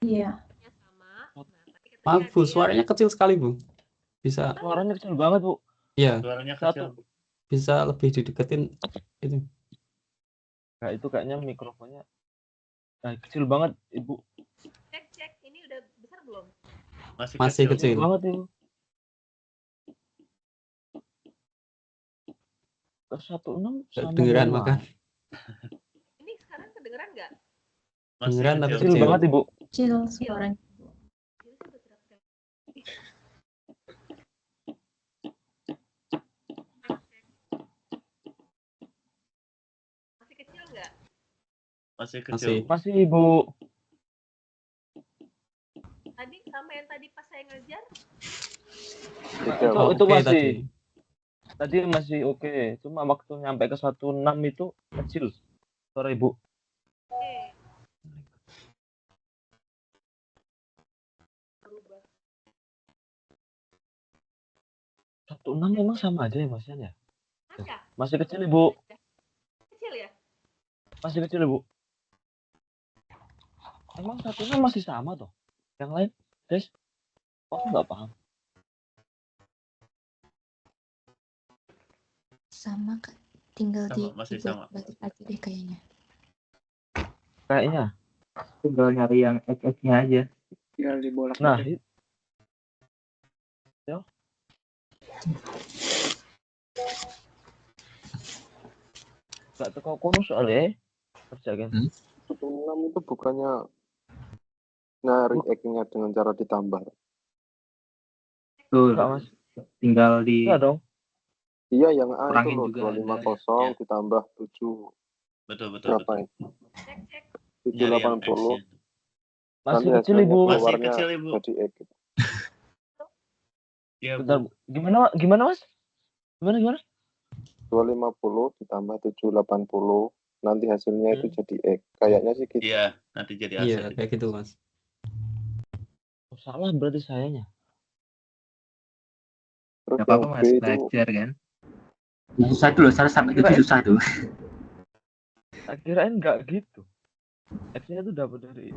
Iya. Sama. Nah, tadi katanya Maaf Bu, suaranya kecil sekali Bu. Bisa. Suaranya kecil banget Bu. Iya. Suaranya kecil. Bisa lebih dideketin itu. Nah, itu kayaknya mikrofonnya kecil banget Ibu. Cek. Ini udah besar belum? Masih kecil. Banget Ibu. Ke 16 sama kedengeran makan. Ini sekarang kedengeran nggak? Kedengeran tapi kecil banget Ibu. Kecil suaranya. Masih kecil nggak? Masih kecil. Masih Ibu. Tadi sama yang tadi pas saya ngajar? Itu masih. Tadi masih oke. Cuma waktu nyampe ke 16 itu kecil suara Ibu. Oke. Berubah. 16 memang sama aja ya Mas Yan ya? Ada. Masih kecil Ibu. Kecil ya? Masih kecil Ibu. Emang 16 masih sama toh? Yang lain, guys? Kok aku nggak paham? Sama Kak. Tinggal masih sama. balik aja deh kayaknya. Kayaknya. Tinggal nyari yang X-nya aja. Tinggal dibolak. Nah, yo. Gak teko kono soalnya kerja kan. 16 itu bukannya narik X-nya dengan cara ditambah. Betul. Tinggal di. Iya dong. Iya, yang A kurangin itu loh, 250 ditambah 7. Betul. Berapa ini? Cek. 780. Masih Nanti kecil Ibu. keluarnya Masih kecil, Ibu. jadi X. Iya, Bentar, Bu. Gimana Mas? Gimana? 250 ditambah 780. Nanti hasilnya itu jadi X. Kayaknya sih gitu. Iya, nanti jadi Iya, aset. kayak gitu Mas. Oh, salah berarti sayanya. Terus Gak apa-apa yang B Mas, itu belajar kan. Susah dulu, 1 sampai 7 susah tuh. Tak kirain nggak gitu. X-nya itu dapat dari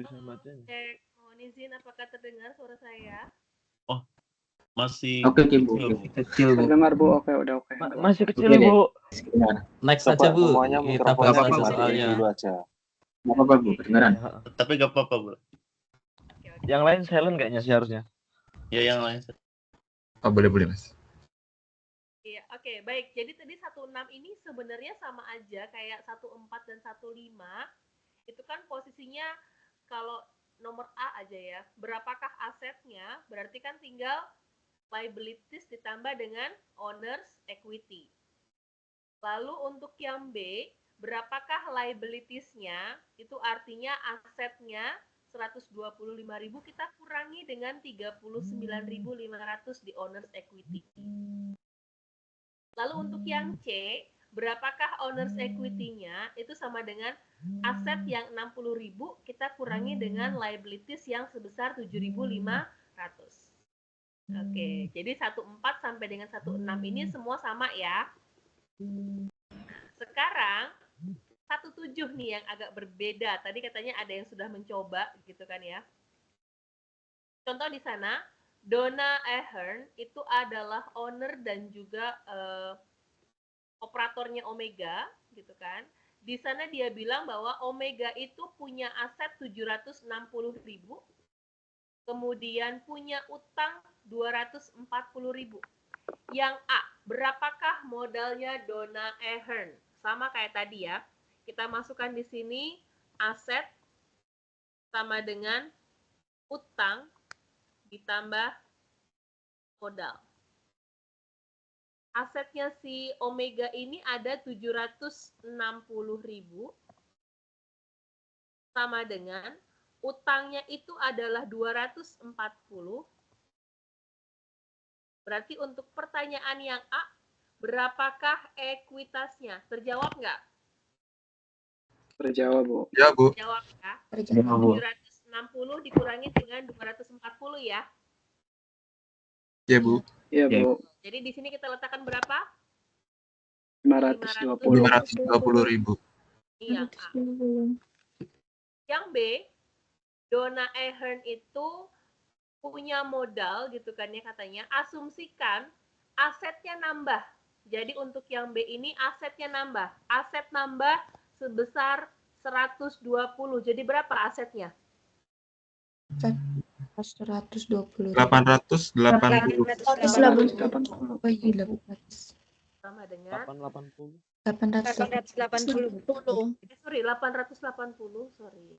bisa bacanya. Cek, mohon izin apakah terdengar suara saya? Oh, masih Oke, Bu. kecil, Bu. Kecil Bu. Terdengar Bu, oke udah oke. Masih kecil, Oke deh. Bu. Next coba aja Bu, semuanya kita mikrofonnya bahas apa-apa, aja Bu. dimatiin soalnya. dulu aja. Nggak apa-apa Bu, kedengeran. Ya, Tapi gak apa-apa, Bu. yang lain silent kayaknya sih harusnya. Ya, yang lain. Oh, boleh Mas. Iya, oke, baik. Jadi tadi 16 ini sebenarnya sama aja kayak 14 dan 15. Itu kan posisinya kalau nomor A aja ya. Berapakah asetnya? Berarti kan tinggal liabilities ditambah dengan owners equity. Lalu untuk yang B, berapakah liabilities-nya? Itu artinya asetnya 125.000 kita kurangi dengan 39.500 di owners equity. Lalu untuk yang C, berapakah owners equity-nya? Itu sama dengan aset yang 60.000 kita kurangi dengan liabilities yang sebesar 7.500. Oke, jadi 14 sampai dengan 16 ini semua sama ya. Sekarang 17 nih yang agak berbeda. Tadi katanya ada yang sudah mencoba gitu kan ya. Contoh di sana, Donna Ahern itu adalah owner dan juga operatornya Omega, gitu kan. Di sana dia bilang bahwa Omega itu punya aset 760.000, kemudian punya utang 240.000. Yang A, berapakah modalnya Donna Ahern? Sama kayak tadi ya. Kita masukkan di sini aset sama dengan utang ditambah modal. Asetnya si Omega ini ada 760.000 sama dengan utangnya itu adalah 240. Berarti untuk pertanyaan yang A, berapakah ekuitasnya? Terjawab nggak? Terjawab Bu. Ya Bu. Jawab ya. Terjawab Bu. 760 dikurangi dengan 240 ya. Ya Bu. Iya Bu. Jadi di sini kita letakkan berapa? 520. 520.000. Iya. Yang B, Donna Ahern itu punya modal gitu kan ya katanya. Asumsikan asetnya nambah. Jadi untuk yang B ini asetnya nambah. Aset nambah sebesar 120. Jadi berapa asetnya? 120. 880. Sama dengan 880. 880. Sorry, 880, sorry.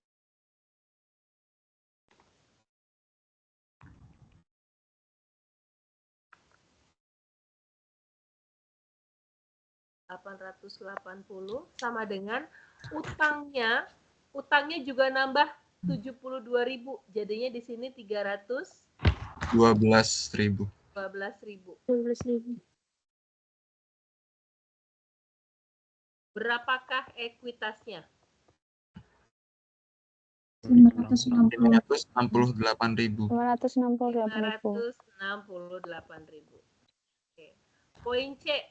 Sama dengan utangnya juga nambah 72.000. Jadinya di sini 12.000. Berapakah ekuitasnya? 568.000. 568.000. Oke. Poin C.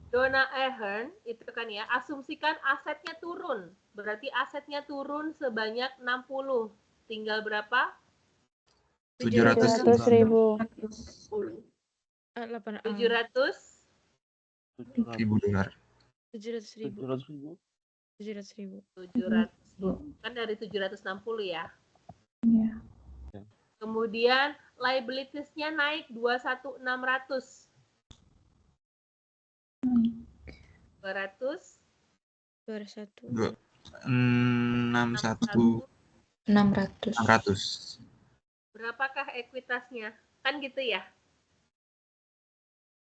Donna Ahern itu kan ya, asumsikan asetnya turun. Berarti asetnya turun sebanyak 60. Tinggal berapa? 700.000. 700.000 dolar. 700.000. 700.000. Kan dari 760 ya. Iya. Kemudian liabilities-nya naik 21.600. 600. Berapakah ekuitasnya? Kan gitu ya?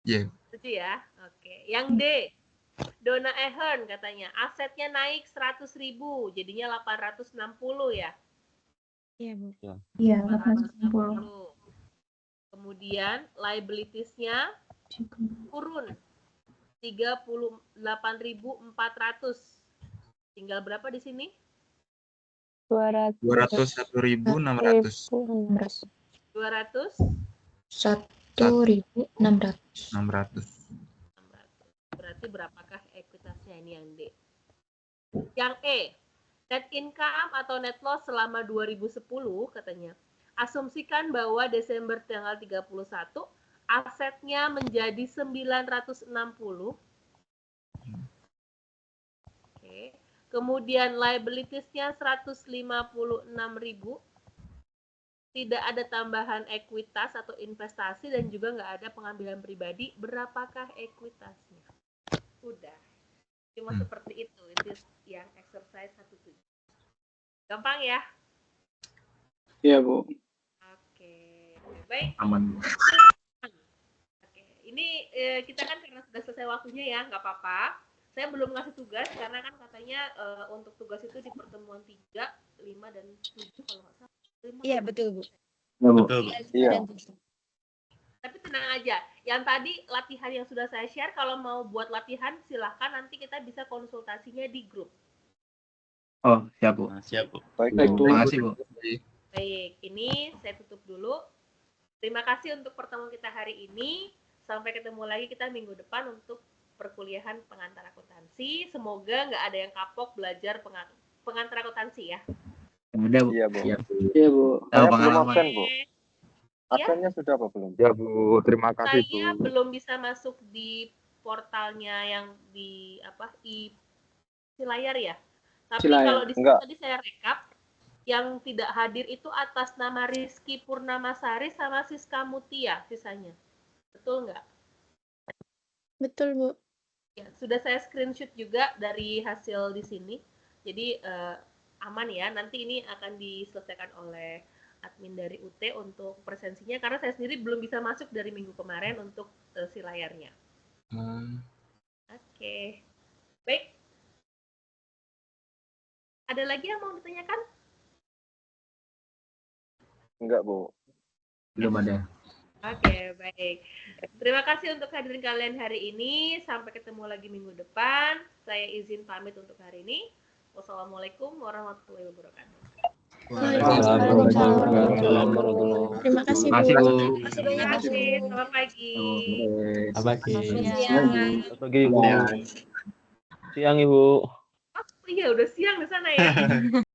Iya. Setuju ya? Oke. Yang D. Donna Ahern katanya asetnya naik 100.000, jadinya 860 ya. Iya, Bu. Iya, 860. Kemudian liabilities-nya turun 38.400. Tinggal berapa di sini? 201.600. 200 1.600. berarti berapakah ekuitasnya ini yang D? Yang E, net income atau net loss selama 2010 katanya. Asumsikan bahwa Desember tanggal 31 asetnya menjadi 960. Oke. Kemudian liabilities-nya 156.000. Tidak ada tambahan ekuitas atau investasi dan juga nggak ada pengambilan pribadi. Berapakah ekuitasnya? Udah. Cuma seperti itu. Itu yang exercise 17. Gampang ya? Iya, Bu. Oke. Baik. Aman. Oke. Ini kita kan karena sudah selesai waktunya ya, nggak apa-apa. Saya belum ngasih tugas karena kan katanya untuk tugas itu di pertemuan 3, 5, dan 7 kalau nggak salah. Iya, betul, Bu. Betul. Iya. Tapi tenang aja, yang tadi latihan yang sudah saya share, kalau mau buat latihan silahkan nanti kita bisa konsultasinya di grup. Oh, siap, Bu. Siap, Bu. Baik, Terima kasih, Bu. Baik, ini saya tutup dulu. Terima kasih untuk pertemuan kita hari ini. Sampai ketemu lagi kita minggu depan untuk perkuliahan pengantar akuntansi. Semoga nggak ada yang kapok belajar pengantar akuntansi ya. Ada, Bu. Iya, Bu. Iya, Bu. Saya belum pengalaman. absen, Bu. Ya? Absennya sudah apa belum? Ya Bu, terima kasih Bu. Saya belum bisa masuk di portalnya yang di layar ya. Tapi Cilayar. kalau di sini Enggak. tadi saya rekap, yang tidak hadir itu atas nama Rizky Purnamasari sama Siska Mutia sisanya. Betul nggak? Betul, Bu. Ya, sudah saya screenshot juga dari hasil di sini. Jadi aman ya. Nanti ini akan diselesaikan oleh admin dari UT untuk presensinya karena saya sendiri belum bisa masuk dari minggu kemarin untuk si layarnya. Oke. Baik. Ada lagi yang mau ditanyakan? Enggak, Bu. Belum ada. Oke, baik. Terima kasih untuk hadirin kalian hari ini. Sampai ketemu lagi minggu depan. Saya izin pamit untuk hari ini. Wassalamualaikum warahmatullahi wabarakatuh. Terima kasih, Bu. Makasih, Bu. Terima kasih. Selamat pagi. Selamat pagi. Selamat pagi, Ibu. Siang, Ibu. Oh iya, udah siang di sana ya.